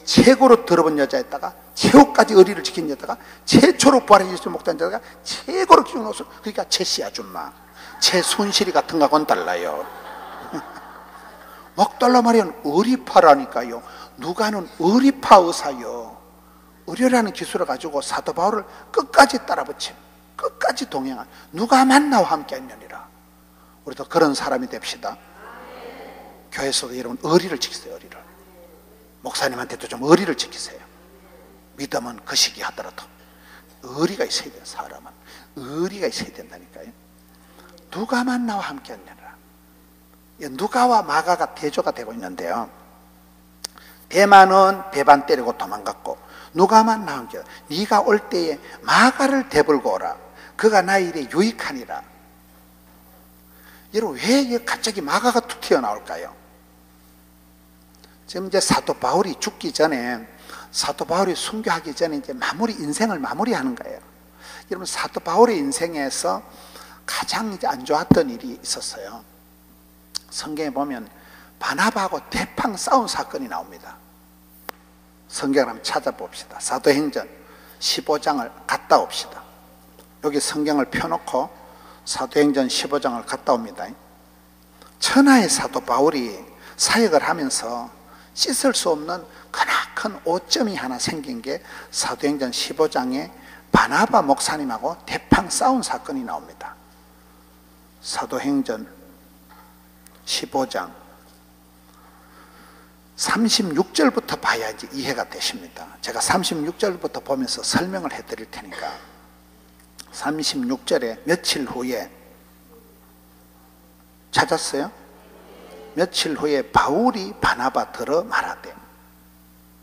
최고로 더러운 여자였다가 최후까지 의리를 지킨 여자가 최초로 부활해 예수님 목도한 여자가 최고로 귀한 것을. 그러니까 채씨 아줌마, 채순실이 같은 거하고는 달라요. 막달라 마리아는 의리파라니까요. 누가는 의리파 의사요. 의료라는 기술을 가지고 사도 바울을 끝까지 따라붙임, 끝까지 동행한. 누가만 나와 함께 하느니라. 우리도 그런 사람이 됩시다. 교회에서도 여러분 의리를 지키세요. 의리를. 목사님한테도 좀 의리를 지키세요. 믿음은 그 시기 하더라도 의리가 있어야 돼요. 사람은 의리가 있어야 된다니까요. 누가만 나와 함께 하느니라. 누가와 마가가 대조가 되고 있는데요. 대만은 배반 때리고 도망갔고 누가만 나와 함께. 네가 올 때에 마가를 대불고 오라. 그가 나의 일에 유익하니라. 여러분 왜 갑자기 마가가 툭 튀어나올까요? 지금 이제 사도 바울이 죽기 전에, 사도 바울이 순교하기 전에 이제 인생을 마무리하는 거예요. 여러분 사도 바울의 인생에서 가장 이제 안 좋았던 일이 있었어요. 성경에 보면 바나바하고 대팡 싸운 사건이 나옵니다. 성경을 한번 찾아봅시다. 사도행전 15장을 갔다 옵시다. 여기 성경을 펴놓고 사도행전 15장을 갔다 옵니다. 천하의 사도 바울이 사역을 하면서 씻을 수 없는 크나큰 오점이 하나 생긴 게 사도행전 15장에 바나바 목사님하고 대팡 싸운 사건이 나옵니다. 사도행전 15장 36절부터 봐야 이제 이해가 되십니다. 제가 36절부터 보면서 설명을 해드릴 테니까. 36절에 며칠 후에 찾았어요? 며칠 후에 바울이 바나바더러 말하되.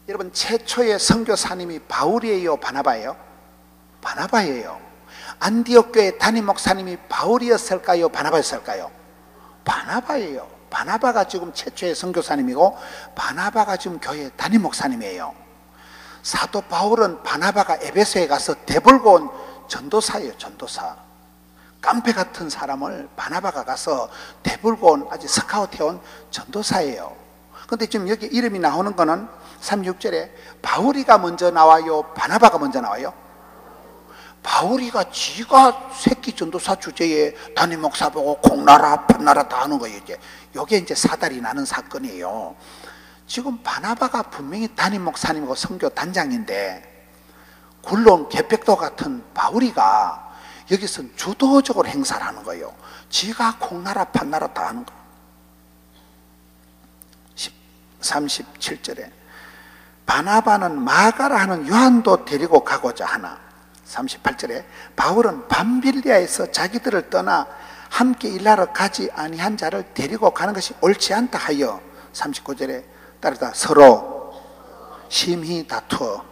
여러분 최초의 선교사님이 바울이에요? 바나바예요? 바나바예요. 안디옥 교회 담임 목사님이 바울이었을까요? 바나바였을까요? 바나바예요. 바나바가 지금 최초의 선교사님이고 바나바가 지금 교회 담임 목사님이에요. 사도 바울은 바나바가 에베소에 가서 대불고 온 전도사예요. 전도사. 깡패 같은 사람을 바나바가 가서 대불고 온 아주 스카우트해온 전도사예요. 근데 지금 여기 이름이 나오는 거는 36절에 바울이가 먼저 나와요? 바나바가 먼저 나와요? 바울이가 지가 새끼 전도사 주제에 담임 목사 보고 공나라 판나라 다 하는 거예요. 이게 이제 사달이 나는 사건이에요. 지금 바나바가 분명히 담임 목사님이고 선교 단장인데 굴러온 개백도 같은 바울이가 여기서 주도적으로 행사를 하는 거예요. 지가 공나라 판나라 다 하는 거예요. 37절에 바나바는 마가라 하는 요한도 데리고 가고자 하나. 38절에 바울은 밤빌리아에서 자기들을 떠나 함께 일하러 가지 아니한 자를 데리고 가는 것이 옳지 않다 하여 39절에 따르다 서로 심히 다투어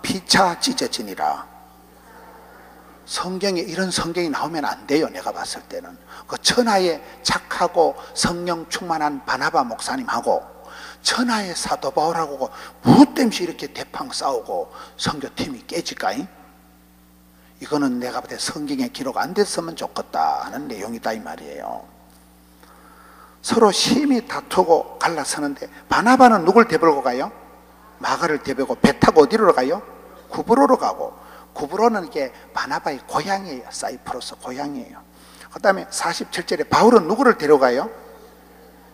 피차 찢어지니라. 성경에 이런 성경이 나오면 안 돼요. 내가 봤을 때는 그 천하의 착하고 성령 충만한 바나바 목사님하고 천하의 사도 바울하고 무엇 때문에 이렇게 대팡 싸우고 선교팀이 깨질까잉? 이거는 내가 볼 때 성경에 기록 안 됐으면 좋겠다 하는 내용이다 이 말이에요. 서로 심히 다투고 갈라서는데 바나바는 누굴 대보고 가요? 마가를 대보고 배 타고 어디로 가요? 구브로로 가고, 구브로는 이게 바나바의 고향이에요. 사이프러스 고향이에요. 그 다음에 47절에 바울은 누구를 데려가요?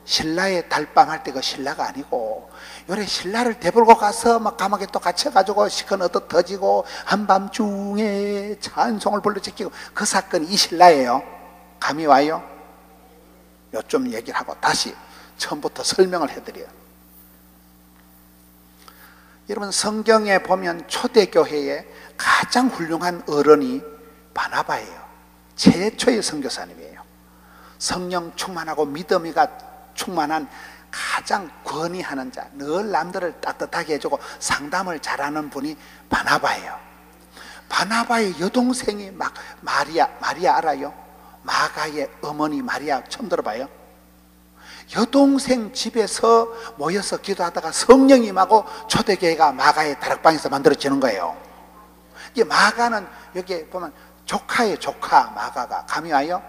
신라의 달밤 할 때 그 신라가 아니고, 요래 신라를 대불고 가서 막 감옥에 또 갇혀가지고 시커멓듯 터지고 한밤중에 찬송을 불러 제끼고, 그 사건이 이 신라예요. 감이 와요? 요 좀 얘기를 하고 다시 처음부터 설명을 해드려요. 여러분, 성경에 보면 초대교회에 가장 훌륭한 어른이 바나바예요. 최초의 선교사님이에요. 성령 충만하고 믿음이가 충만한 가장 권위하는 자, 늘 남들을 따뜻하게 해주고 상담을 잘하는 분이 바나바예요. 바나바의 여동생이 막 마리아 알아요? 마가의 어머니 마리아 처음 들어봐요? 여동생 집에서 모여서 기도하다가 성령이 임하고 초대교회가 마가의 다락방에서 만들어지는 거예요. 이게 마가는 여기 보면 조카예요. 조카 마가가. 감이 와요?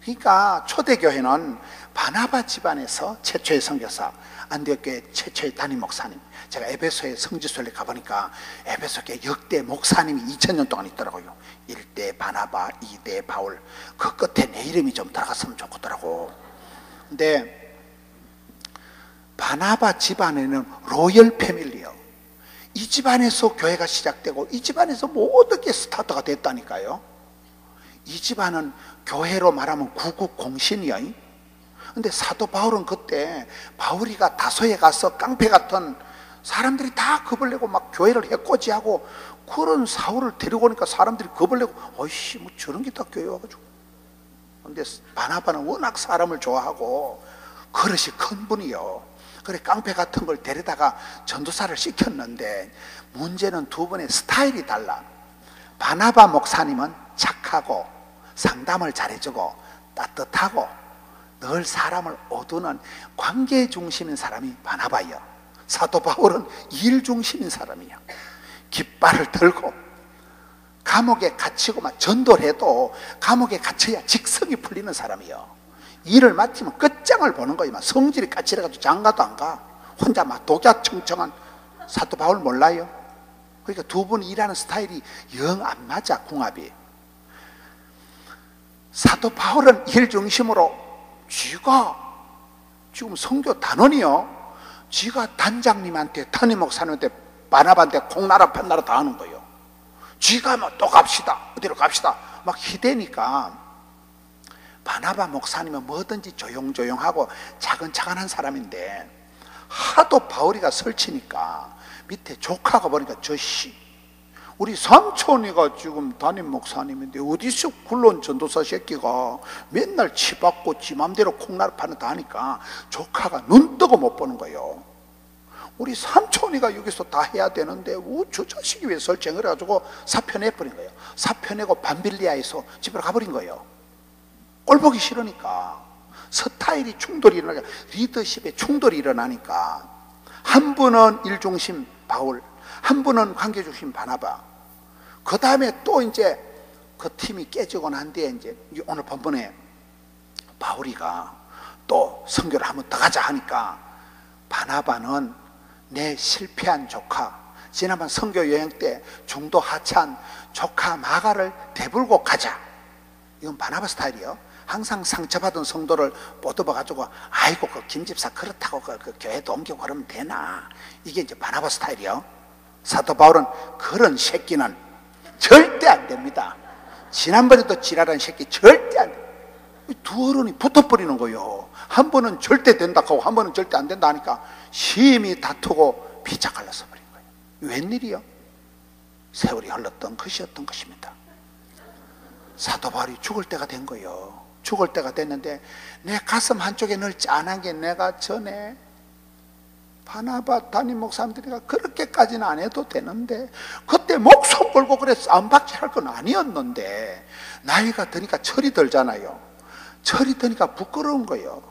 그러니까 초대교회는 바나바 집안에서 최초의 선교사, 안디옥교회 최초의 담임 목사님. 제가 에베소의 성지순례 가보니까 에베소교회 역대 목사님이 2000년 동안 있더라고요. 1대 바나바, 2대 바울. 그 끝에 내 이름이 좀 들어갔으면 좋겠더라고. 근데 바나바 집안에는 로열 패밀리요. 이 집안에서 교회가 시작되고 이 집안에서 모든 게 스타트가 됐다니까요. 이 집안은 교회로 말하면 구국공신이요. 근데 사도 바울은 그때 바울이가 다소에 가서 깡패 같은 사람들이 다 겁을 내고 막 교회를 해코지하고 그런 사울을 데리고 오니까 사람들이 겁을 내고 어이씨 뭐 저런 게 다 교회 와가지고. 근데 바나바는 워낙 사람을 좋아하고 그릇이 큰 분이요. 그래 깡패 같은 걸 데려다가 전도사를 시켰는데 문제는 두 분의 스타일이 달라. 바나바 목사님은 착하고 상담을 잘해주고 따뜻하고 늘 사람을 오두는 관계 중심인 사람이 바나바예요. 사도 바울은 일 중심인 사람이에요. 깃발을 들고 감옥에 갇히고 막 전도를 해도 감옥에 갇혀야 직성이 풀리는 사람이에요. 일을 마치면 끝장을 보는 거예요. 성질이 까칠해가지고 장가도 안 가. 혼자 막 독야청청한 사도 바울 몰라요? 그러니까 두 분 일하는 스타일이 영 안 맞아, 궁합이. 사도 바울은 일 중심으로 쥐가 지금 선교 단원이요. 쥐가 단장님한테, 담임 목사님한테, 바나바한테 공나라 판나라 다 하는 거예요. 쥐가 뭐 또 갑시다, 어디로 갑시다 막 희대니까 바나바 목사님은 뭐든지 조용조용하고 차근차근한 사람인데 하도 바울이가 설치니까 밑에 조카가 보니까 저씨 우리 삼촌이가 지금 담임 목사님인데 어디서 굴러온 전도사 새끼가 맨날 치받고 지 맘대로 콩나라 파는 다 하니까 조카가 눈 뜨고 못 보는 거예요. 우리 삼촌이가 여기서 다 해야 되는데 저 자식이 왜 설정을 해가지고 사표내버린 거예요. 사표내고 밤빌리아에서 집으로 가버린 거예요. 꼴 보기 싫으니까. 스타일이 충돌이 일어나니까, 리더십에 충돌이 일어나니까 한 분은 일중심 바울, 한 분은 관계중심 바나바. 그 다음에 또 이제 그 팀이 깨지고 난 뒤에 이제 오늘 본문에 바울이가 또 선교를 한번 더 가자 하니까 바나바는 내 실패한 조카, 지난번 선교 여행 때 중도 하차한 조카 마가를 대불고 가자. 이건 바나바 스타일이에요. 항상 상처받은 성도를 뻗어봐가지고 아이고 그 김집사 그렇다고 그 교회도 옮기고 그러면 되나. 이게 이제 바나바 스타일이에요. 사도 바울은 그런 새끼는 절대 안 됩니다. 지난번에도 지랄한 새끼 절대 안 돼. 두 어른이 붙어버리는 거예요. 한 번은 절대 된다 하고 한 번은 절대 안 된다 하니까 심히 다투고 피자 갈라서 버린 거예요. 웬일이요? 세월이 흘렀던 것이었던 것입니다. 사도 바울이 죽을 때가 된 거예요. 죽을 때가 됐는데 내 가슴 한쪽에 늘 짠한 게 내가 전에 바나바 담임 목사님들이가 그렇게까지는 안 해도 되는데 그때 목숨 걸고 그래 싸움박질 할 건 아니었는데 나이가 드니까 철이 들잖아요. 철이 드니까 부끄러운 거예요.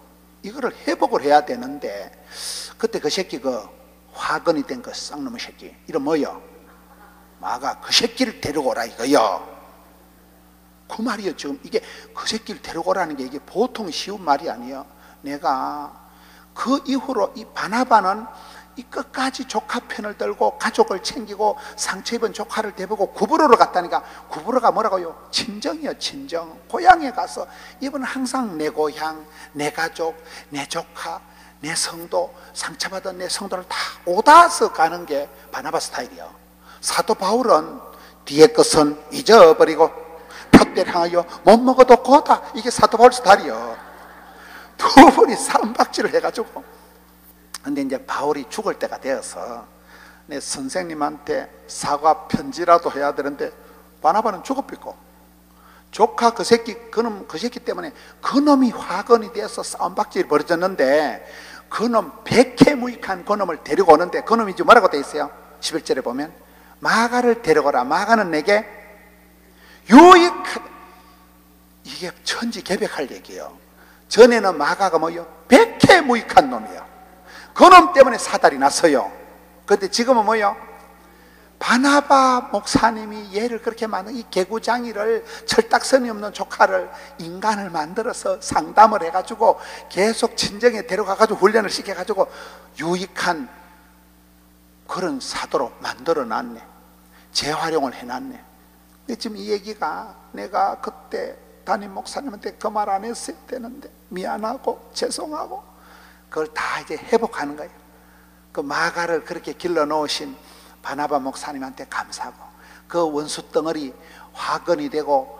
이거를 회복을 해야 되는데 그때 그 새끼 그 화근이 된 그 쌍놈의 새끼 이름 뭐요? 마가 그 새끼를 데리고 오라 이거요. 그 말이요. 지금 이게 그 새끼를 데리고 오라는 게 이게 보통 쉬운 말이 아니에요. 내가 그 이후로 이 바나바는 이 끝까지 조카 편을 들고 가족을 챙기고 상처 입은 조카를 대보고 구브로로 갔다니까. 구브로가 뭐라고요? 친정이요. 친정. 고향에 가서 이분은 항상 내 고향, 내 가족, 내 조카, 내 성도, 상처받은 내 성도를 다 오다서 가는 게 바나바 스타일이요. 사도 바울은 뒤에 것은 잊어버리고 표대를 향하여 못 먹어도 고다. 이게 사도 바울 스타일이요. 두 분이 싸움박질을 해가지고. 근데 이제 바울이 죽을 때가 되어서 내 선생님한테 사과 편지라도 해야 되는데 바나바는 죽어버리고 조카 그 새끼, 그놈 그 새끼 때문에 그놈이 화건이 되어서 싸움박질이 벌어졌는데 그놈 백해무익한 그놈을 데리고 오는데 그놈이 지금 뭐라고 돼 있어요? 11절에 보면 마가를 데려가라. 마가는 내게 유익하다. 이게 천지개벽할 얘기예요. 전에는 마가가 뭐예요? 백해무익한 놈이에요. 그놈 때문에 사달이 났어요. 그런데 지금은 뭐예요? 바나바 목사님이 얘를 그렇게 많은 이 개구장이를, 철딱선이 없는 조카를 인간을 만들어서 상담을 해가지고 계속 친정에 데려가가지고 훈련을 시켜가지고 유익한 그런 사도로 만들어 놨네. 재활용을 해놨네. 지금 이 얘기가 내가 그때 담임 목사님한테 그 말 안 했어야 되는데 미안하고 죄송하고 그걸 다 이제 회복하는 거예요. 그 마가를 그렇게 길러 놓으신 바나바 목사님한테 감사하고 그 원수 덩어리 화근이 되고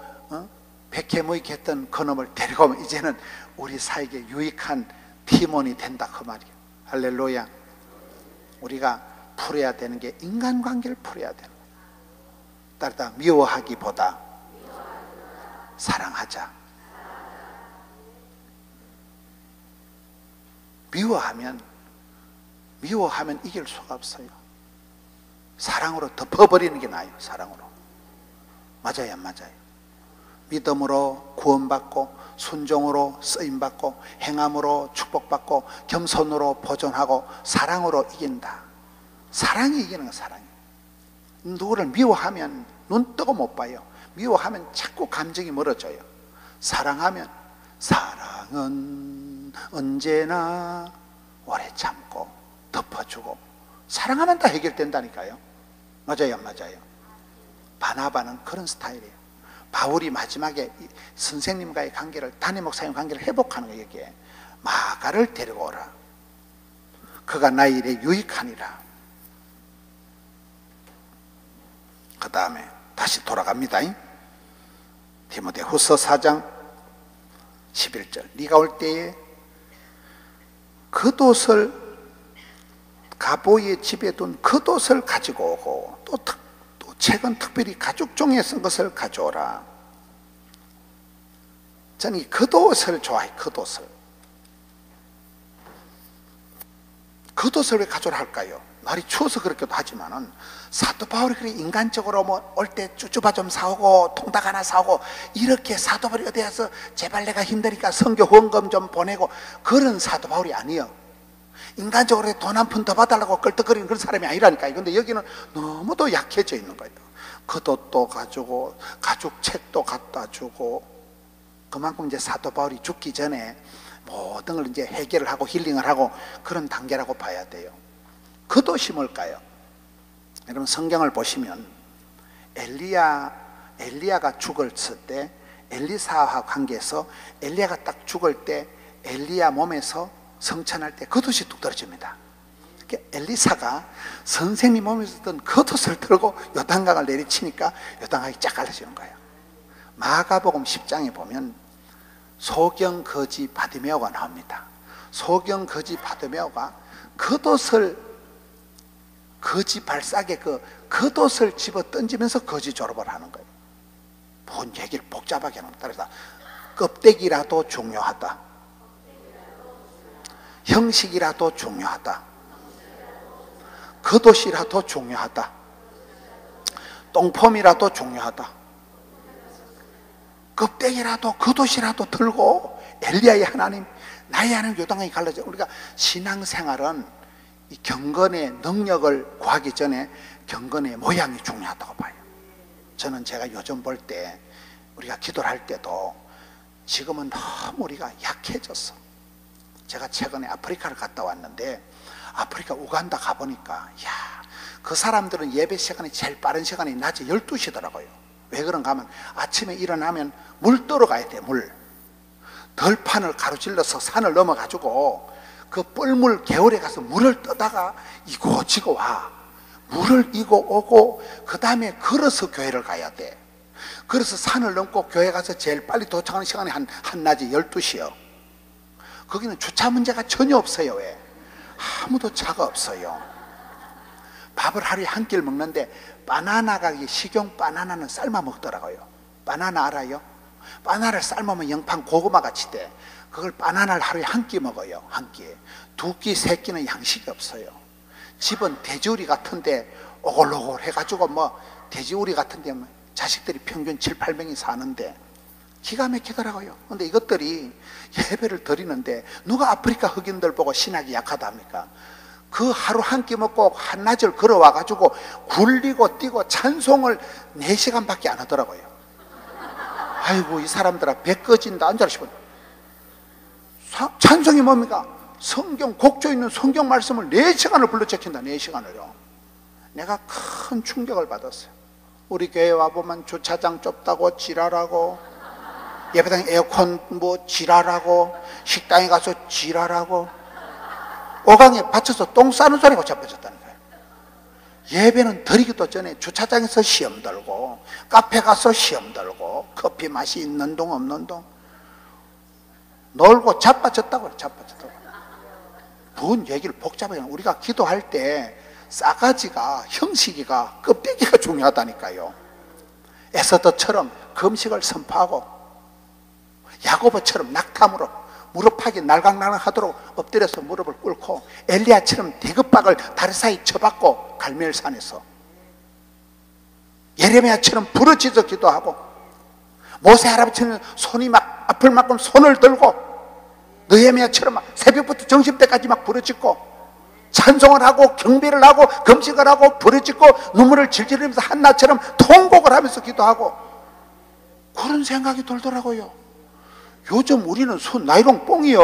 백해무익했던 그놈을 데리고 오면 이제는 우리 사에게 유익한 팀원이 된다 그 말이에요. 할렐루야. 우리가 풀어야 되는 게 인간관계를 풀어야 되는 거예요. 따르다 미워하기보다 사랑하자. 미워하면 이길 수가 없어요. 사랑으로 덮어버리는 게 나아요. 사랑으로. 맞아요, 안 맞아요? 믿음으로 구원받고 순종으로 쓰임받고 행함으로 축복받고 겸손으로 보존하고 사랑으로 이긴다. 사랑이 이기는 거야. 사랑이. 누구를 미워하면 눈 뜨고 못 봐요. 미워하면 자꾸 감정이 멀어져요. 사랑하면 사랑은 언제나 오래 참고 덮어주고 사랑하면 다 해결된다니까요. 맞아요, 안 맞아요? 바나바는 그런 스타일이에요. 바울이 마지막에 선생님과의 관계를, 담임 목사님 관계를 회복하는 거예요. 여기에 마가를 데리고 오라. 그가 나의 일에 유익하니라. 그 다음에 다시 돌아갑니다. 디모데후서 4장 11절. 네가 올 때에 겉옷을 가보의 집에 둔 겉옷을 가지고 오고 또 책은 특별히 가죽 종이에 쓴 것을 가져오라. 저는 이 겉옷을 좋아해요. 겉옷을 왜 가져오라 할까요? 날이 추워서 그렇게도 하지만은 사도 바울이 그렇게 인간적으로 뭐 올 때 쭈쭈바 좀 사오고 통닭 하나 사오고 이렇게 사도 바울이 어디 가서 제발 내가 힘드니까 선교 후원금 좀 보내고 그런 사도 바울이 아니에요. 인간적으로 돈 한 푼 더 봐달라고 끌떡거리는 그런 사람이 아니라니까요. 근데 여기는 너무도 약해져 있는 거예요. 겉옷도 가지고 가죽 책도 갖다 주고 그만큼 이제 사도 바울이 죽기 전에 모든 걸 이제 해결을 하고 힐링을 하고 그런 단계라고 봐야 돼요. 겉옷이 뭘까요? 여러분 성경을 보시면 엘리야가 죽을 때 엘리사와 관계에서 엘리야가 딱 죽을 때 엘리야 몸에서 성천할 때 겉옷이 뚝 떨어집니다. 엘리사가 선생님 몸에서 있던 겉옷을 들고 요단강을 내리치니까 요단강이 쫙 갈라지는 거예요. 마가복음 10장에 보면 소경거지 바디메오가 나옵니다. 소경거지 바디메오가 겉옷을 거지 발싸게 그 겉옷을 집어 던지면서 거지 졸업을 하는 거예요. 뭔 얘기를 복잡하게 하는 거예요. 따라서 껍데기라도 중요하다. 형식이라도 중요하다. 겉옷이라도 중요하다. 똥폼이라도 중요하다. 껍데기라도 겉옷이라도 들고 엘리야의 하나님, 나의 하나님 요단강이 갈라져. 우리가 신앙생활은 이 경건의 능력을 구하기 전에 경건의 모양이 중요하다고 봐요. 저는 제가 요즘 볼 때 우리가 기도를 할 때도 지금은 너무 우리가 약해졌어. 제가 최근에 아프리카를 갔다 왔는데 아프리카 우간다 가보니까 야, 그 사람들은 예배 시간이 제일 빠른 시간이 낮에 12시더라고요. 왜 그런가 하면 아침에 일어나면 물 떠러 가야 돼. 물 덜판을 가로질러서 산을 넘어가지고 그 뻘물 개울에 가서 물을 떠다가 이고 지고 와. 물을 이고 오고 그 다음에 걸어서 교회를 가야 돼. 그래서 산을 넘고 교회 가서 제일 빨리 도착하는 시간이 한낮에 12시요 거기는 주차 문제가 전혀 없어요. 왜? 아무도 차가 없어요. 밥을 하루에 한 끼를 먹는데 바나나가, 식용 바나나는 삶아 먹더라고요. 바나나 알아요? 바나나를 삶으면 영판 고구마 같이 돼. 그걸 바나나를 하루에 한 끼 먹어요. 한 끼. 두 끼, 세 끼는 양식이 없어요. 집은 돼지우리 같은데 오글오글 해가지고 뭐 돼지우리 같은데 뭐 자식들이 평균 7, 8명이 사는데 기가 막히더라고요. 근데 이것들이 예배를 드리는데 누가 아프리카 흑인들 보고 신학이 약하다 합니까? 그 하루 한 끼 먹고 한낮을 걸어와가지고 굴리고 뛰고 찬송을 4시간밖에 안 하더라고요. 아이고 이 사람들아 배 꺼진다 앉아라 싶어. 찬송이 뭡니까? 성경 곡조 있는 성경 말씀을 4시간을 불러 제킨다. 4시간을요. 내가 큰 충격을 받았어요. 우리 교회 와보면 주차장 좁다고 지랄하고 예배당 에어컨 뭐 지랄하고 식당에 가서 지랄하고 오강에 받쳐서 똥 싸는 소리가 잡혀졌다는 거예요. 예배는 드리기도 전에 주차장에서 시험 들고 카페 가서 시험 들고 커피 맛이 있는 동 없는 동 놀고 자빠졌다고 그래. 자빠졌다고. 뭔 얘기를 복잡해요. 우리가 기도할 때 싸가지가 형식이가 껍데기가 중요하다니까요. 에서더처럼 금식을 선포하고 야고보처럼 낙탐으로 무릎팍이 날강날강 하도록 엎드려서 무릎을 꿇고 엘리야처럼 대급박을 다리 사이 쳐박고 갈멜산에서 예레미야처럼 부르짖어 기도하고 모세 할아버지는 손이 막 앞을 막고 손을 들고 느헤미야처럼 새벽부터 점심때까지 막 부르짖고 찬송을 하고 경배를 하고 금식을 하고 부르짖고 눈물을 질질 흘리면서 한나처럼 통곡을 하면서 기도하고 그런 생각이 들더라고요. 요즘 우리는 나이롱 뽕이요.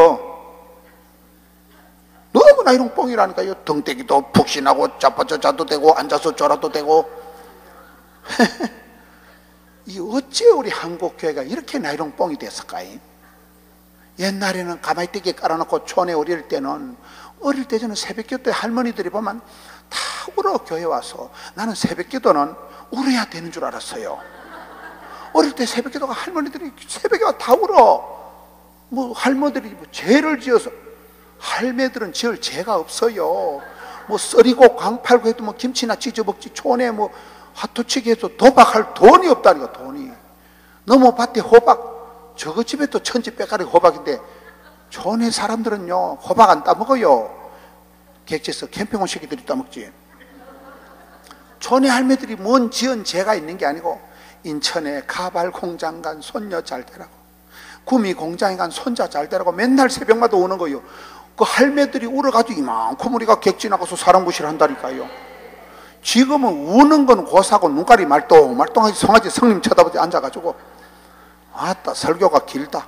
너무 나이롱 뽕이라니까요. 등대기도 푹신하고 자빠져 자도 되고 앉아서 졸아도 되고 이 어째 우리 한국교회가 이렇게 나이롱 뽕이 됐을까요? 옛날에는 가마이띠기 깔아놓고 촌에 어릴 때는 어릴 때 저는 새벽기도 때 할머니들이 보면 다 울어 교회 와서 나는 새벽기도는 울어야 되는 줄 알았어요. 어릴 때 새벽기도가 할머니들이 새벽에 와 다 울어. 뭐 할머니들이 뭐 죄를 지어서 할매들은 지을 죄가 없어요. 뭐 썰이고 광팔고 해도 뭐 김치나 찢어먹지 촌에 뭐 화투치기 해서 도박할 돈이 없다니까. 돈이 너무 밭에 호박 저거 집에 또 천지 빼가리 호박인데 촌에 사람들은요 호박 안 따먹어요. 객지에서 캠핑 온 새끼들이 따먹지. 촌에 할매들이 뭔 지은 죄가 있는 게 아니고 인천에 가발 공장 간 손녀 잘 되라고 구미 공장에 간 손자 잘 되라고 맨날 새벽마다 오는 거예요. 그 할매들이 울어가지고 이만큼 우리가 객지 나가서 사람 구실을 한다니까요. 지금은 우는 건 고사고 눈깔이 말똥말똥하게 성아지 성님 쳐다보지 앉아가지고 아따 설교가 길다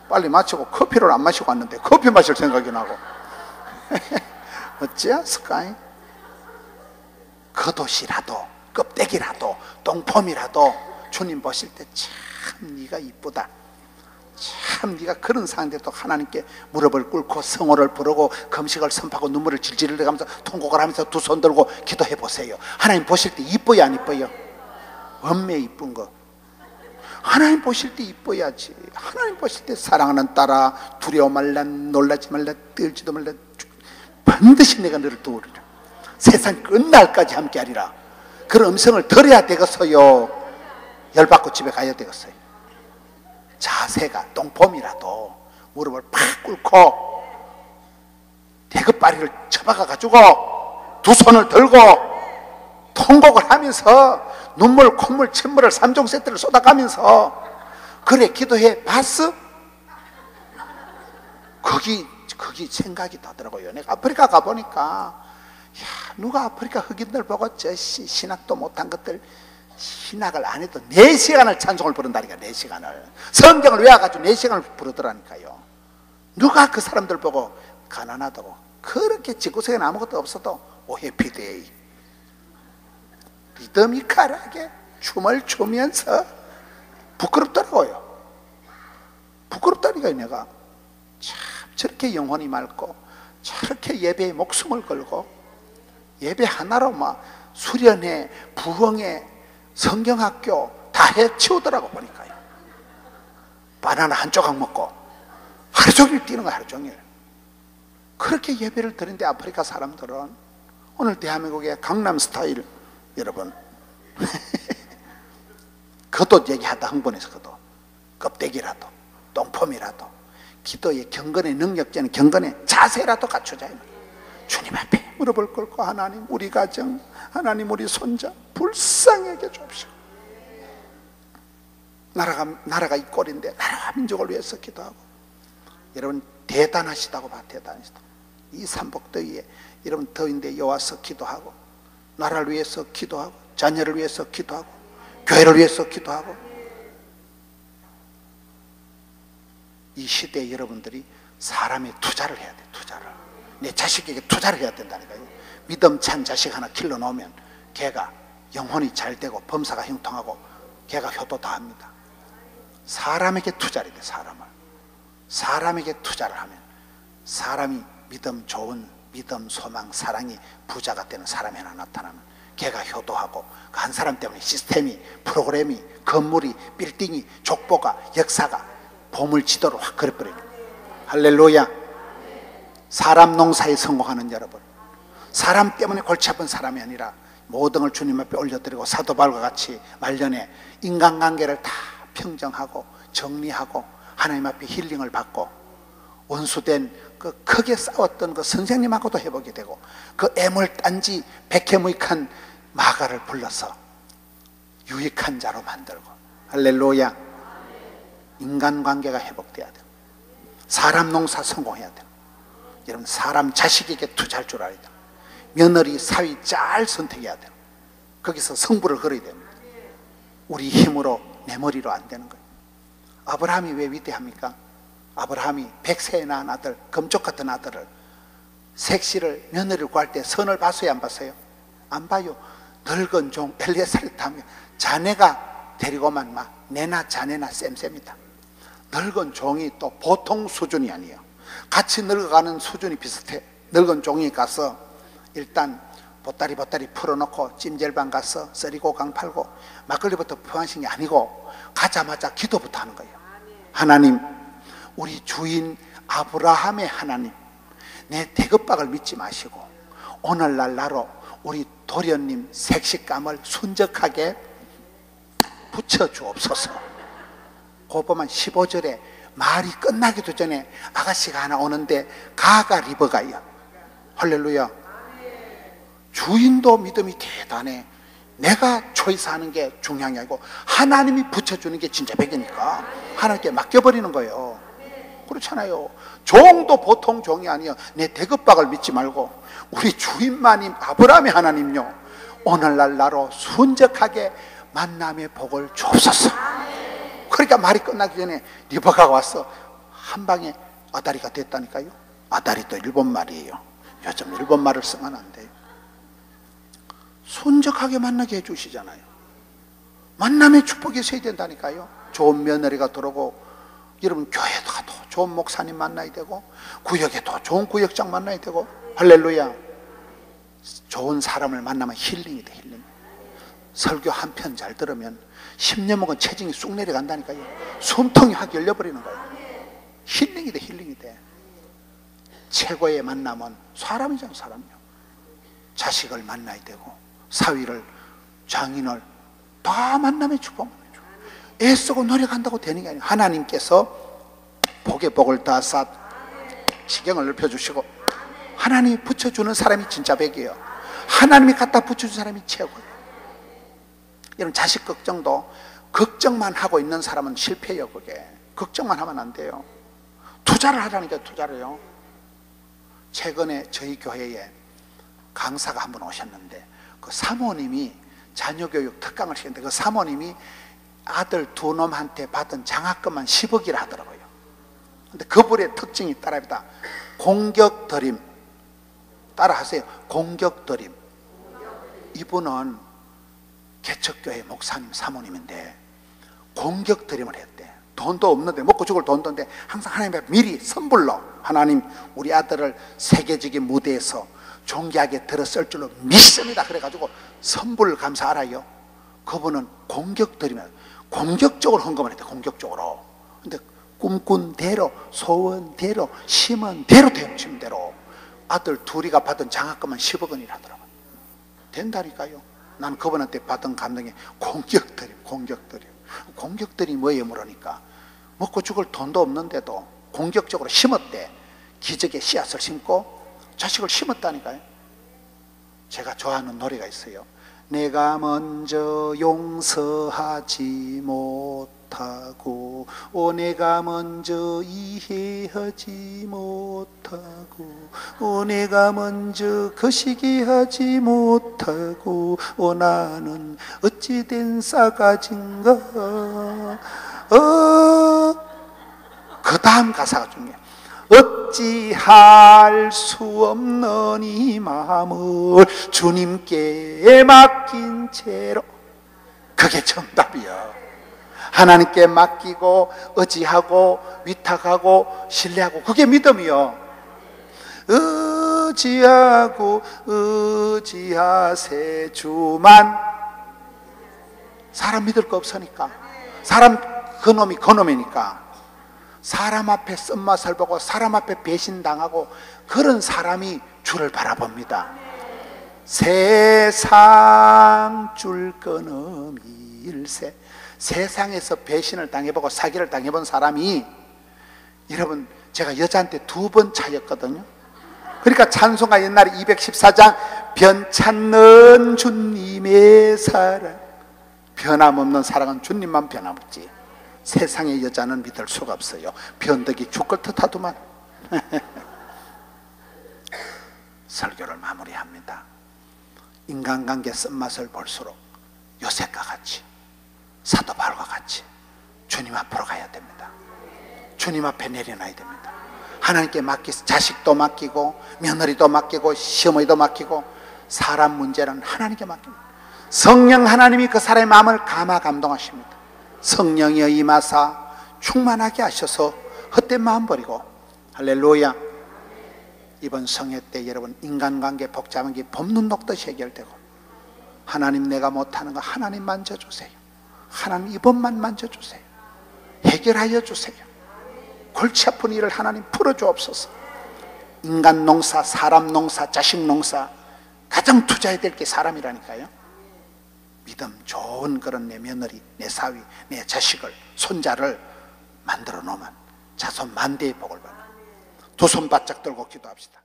빨리 마치고 커피를 안 마시고 왔는데 커피 마실 생각이 나고 어찌했을까? 겉옷이라도 껍데기라도 똥폼이라도 주님 보실 때 참 네가 이쁘다. 참 네가 그런 상황에도 하나님께 무릎을 꿇고 성호를 부르고 금식을 선포하고 눈물을 질질 흘려가면서 통곡을 하면서 두 손 들고 기도해 보세요. 하나님 보실 때 이뻐요 안 이뻐요? 엄매 이쁜 거. 하나님 보실 때 이뻐야지. 하나님 보실 때 사랑하는 딸아 두려워 말라 놀라지 말라 떨지도 말라 반드시 내가 너를 도우리라. 세상 끝날까지 함께하리라. 그런 음성을 들어야 되겠어요. 열받고 집에 가야 되겠어요. 자세가 똥폼이라도 무릎을 팍 꿇고 대급바리를 쳐박아가지고 두 손을 들고 통곡을 하면서 눈물, 콧물, 침물을 3종 세트를 쏟아가면서 그래 기도해 봤어? 거기 생각이 나더라고요. 내가 아프리카 가보니까 누가 아프리카 흑인들 보고 저 신학도 못한 것들 신학을 안 해도 4시간을 찬송을 부른다니까. 4시간을 성경을 외워가지고 4시간을 부르더라니까요. 누가 그 사람들 보고 가난하다고 그렇게 지구상에 아무것도 없어도 오 해피데이 리드미컬하게 춤을 추면서 부끄럽더라고요. 부끄럽다니까요. 내가 참 저렇게 영혼이 맑고 저렇게 예배에 목숨을 걸고 예배 하나로 막 수련회, 부흥회, 성경학교 다 해치우더라고. 보니까요. 바나나 한 조각 먹고 하루 종일 뛰는 거야. 하루 종일. 그렇게 예배를 드리는데 아프리카 사람들은 오늘 대한민국의 강남 스타일 여러분 그것도 얘기하다 흥분해서 그것도 껍데기라도 똥폼이라도 기도의 경건의 능력자는 경건의 자세라도 갖추자. 주님 앞에 무릎을 꿇고 하나님 우리 가정, 하나님 우리 손자 불쌍하게 줍시오. 나라가 이 꼴인데 나라와 민족을 위해서 기도하고. 여러분 대단하시다고 봐. 대단하시다고. 이 삼복더위에 여러분 더위인데 여와서 기도하고 나라를 위해서 기도하고 자녀를 위해서 기도하고 교회를 위해서 기도하고. 이 시대에 여러분들이 사람의 투자를 해야 돼. 투자를. 내 자식에게 투자를 해야 된다니까요. 믿음 찬 자식 하나 길러 놓으면 걔가 영혼이 잘 되고 범사가 형통하고 걔가 효도 다 합니다. 사람에게 투자를 해. 사람에게 투자를 하면 사람이 믿음 좋은 믿음, 소망, 사랑이 부자가 되는 사람이 하나 나타나면 걔가 효도하고 한 사람 때문에 시스템이, 프로그램이, 건물이, 빌딩이, 족보가, 역사가 보물지도로 확 그려버려요. 할렐루야. 사람 농사에 성공하는 여러분, 사람 때문에 골치 아픈 사람이 아니라 모든 걸 주님 앞에 올려드리고 사도 바울과 같이 말년에 인간관계를 다 평정하고 정리하고 하나님 앞에 힐링을 받고 원수된 그 크게 싸웠던 그 선생님하고도 회복이 되고 그 애물단지 백해무익한 마가를 불러서 유익한 자로 만들고. 할렐루야. 인간관계가 회복돼야 돼요. 사람 농사 성공해야 돼요. 여러분 사람 자식에게 투자할 줄 알아야 돼요. 며느리 사위 잘 선택해야 돼요. 거기서 승부를 걸어야 됩니다. 우리 힘으로 내 머리로 안 되는 거예요. 아브라함이 왜 위대합니까? 아브라함이 100세에 낳은 아들, 금쪽 같은 아들을 색시를 며느리를 구할 때 선을 봤어요? 안 봤어요? 안 봐요. 늙은 종 엘리에셀을 다음에 자네가 데리고만 막 내나 자네나 쌤쌤이다. 늙은 종이 또 보통 수준이 아니에요. 같이 늙어가는 수준이 비슷해. 늙은 종이 가서 일단 보따리 풀어놓고 찜질방 가서 썰이고강 팔고 막걸리부터 포함신 게 아니고 가자마자 기도부터 하는 거예요. 하나님, 우리 주인 아브라함의 하나님, 내 대급박을 믿지 마시고 오늘날 나로 우리 도련님 색식감을 순적하게 붙여주옵소서. 그 보면 15절에 말이 끝나기도 전에 아가씨가 하나 오는데 가가 리버가요. 할렐루야. 주인도 믿음이 대단해. 내가 초이스하는 게 중요한 게 아니고 하나님이 붙여주는 게 진짜 백이니까 하나님께 맡겨버리는 거예요. 그렇잖아요. 종도 보통 종이 아니에요. 내 대급박을 믿지 말고 우리 주인마님 아브라함의 하나님요, 오늘날 나로 순적하게 만남의 복을 주옵소서. 그러니까 말이 끝나기 전에 리버가가 와서 한 방에 아다리가 됐다니까요. 아다리도 일본말이에요. 요즘 일본말을 쓰면 안 돼요. 순적하게 만나게 해주시잖아요. 만남의 축복이 있어야 된다니까요. 좋은 며느리가 들어오고, 여러분 교회도 가도 좋은 목사님 만나야 되고, 구역에도 좋은 구역장 만나야 되고. 할렐루야. 좋은 사람을 만나면 힐링이 돼. 힐링. 설교 한 편 잘 들으면 10년 먹은 체증이 쑥 내려간다니까요. 숨통이 확 열려버리는 거예요. 힐링이 돼. 힐링이 돼. 최고의 만남은 사람이잖아요. 사람요. 자식을 만나야 되고 사위를, 장인을 다 만남의 축복을 해줘. 애쓰고 노력한다고 되는 게 아니에요. 하나님께서 복에 복을 다 쌓, 지경을 넓혀주시고 하나님이 붙여주는 사람이 진짜 백이에요. 하나님이 갖다 붙여준 사람이 최고예요. 여러분 자식 걱정도 걱정만 하고 있는 사람은 실패해요. 그게 걱정만 하면 안 돼요. 투자를 하라니까. 투자를요. 최근에 저희 교회에 강사가 한 분 오셨는데 그 사모님이 자녀교육 특강을 시켰는데 그 사모님이 아들 두 놈한테 받은 장학금만 10억이라 하더라고요. 근데 그분의 특징이 따라합니다. 공격드림. 따라하세요. 공격드림. 이분은 개척교회 목사님 사모님인데 공격드림을 했대. 돈도 없는데, 먹고 죽을 돈도 없는데 항상 하나님 앞에 미리 선불로 하나님 우리 아들을 세계적인 무대에서 존귀하게 들어설 줄로 믿습니다. 그래가지고 선불 감사 알아요? 그분은 공격드리면 공격적으로 헌금을 했대. 공격적으로. 근데 꿈꾼 대로, 소원 대로, 심은 대로, 되어치면 대로 아들 둘이가 받은 장학금만 10억 원이라 하더라고요. 된다니까요. 난 그분한테 받은 감동이 공격들이 뭐예요? 물으니까 먹고 죽을 돈도 없는데도 공격적으로 심었대. 기적의 씨앗을 심고 자식을 심었다니까요. 제가 좋아하는 노래가 있어요. 내가 먼저 용서하지 못하고 내가 먼저 이해하지 못하고 내가 먼저 거시기하지 못하고 나는 어찌된 싸가지인가. 그 다음 가사가 중요해요. 어찌할 수 없는 이 마음을 주님께 맡긴 채로. 그게 정답이야. 하나님께 맡기고 의지하고 위탁하고 신뢰하고 그게 믿음이요. 의지하고 의지하세 주만. 사람 믿을 거 없으니까. 사람 그놈이니까. 사람 앞에 쓴맛을 보고 사람 앞에 배신당하고 그런 사람이 주를 바라봅니다. 세상 줄 건 일세. 세상에서 배신을 당해보고 사기를 당해본 사람이, 여러분 제가 여자한테 2번 차였거든요. 그러니까 찬송가 옛날에 214장 변찮는 주님의 사랑, 변함없는 사랑은 주님만 변함없지 세상의 여자는 믿을 수가 없어요. 변덕이 죽을 듯하더만. 설교를 마무리합니다. 인간관계 쓴맛을 볼수록 요셉과 같이, 사도 바울과 같이 주님 앞으로 가야 됩니다. 주님 앞에 내려놔야 됩니다. 하나님께 자식도 맡기고 며느리도 맡기고 시어머니도 맡기고 사람 문제는 하나님께 맡깁니다. 성령 하나님이 그 사람의 마음을 감화 감동하십니다. 성령이여 임하사 충만하게 하셔서 헛된 마음 버리고, 할렐루야. 이번 성회 때 여러분 인간관계 복잡한 게 봄눈 녹듯이 해결되고, 하나님 내가 못하는 거 하나님 만져주세요. 하나님 이번만 만져주세요. 해결하여 주세요. 골치 아픈 일을 하나님 풀어주옵소서. 인간 농사, 사람 농사, 자식 농사, 가장 투자해야 될 게 사람이라니까요. 믿음 좋은 그런 내 며느리, 내 사위, 내 자식을, 손자를 만들어 놓으면 자손 만대의 복을 받아. 두 손 바짝 들고 기도합시다.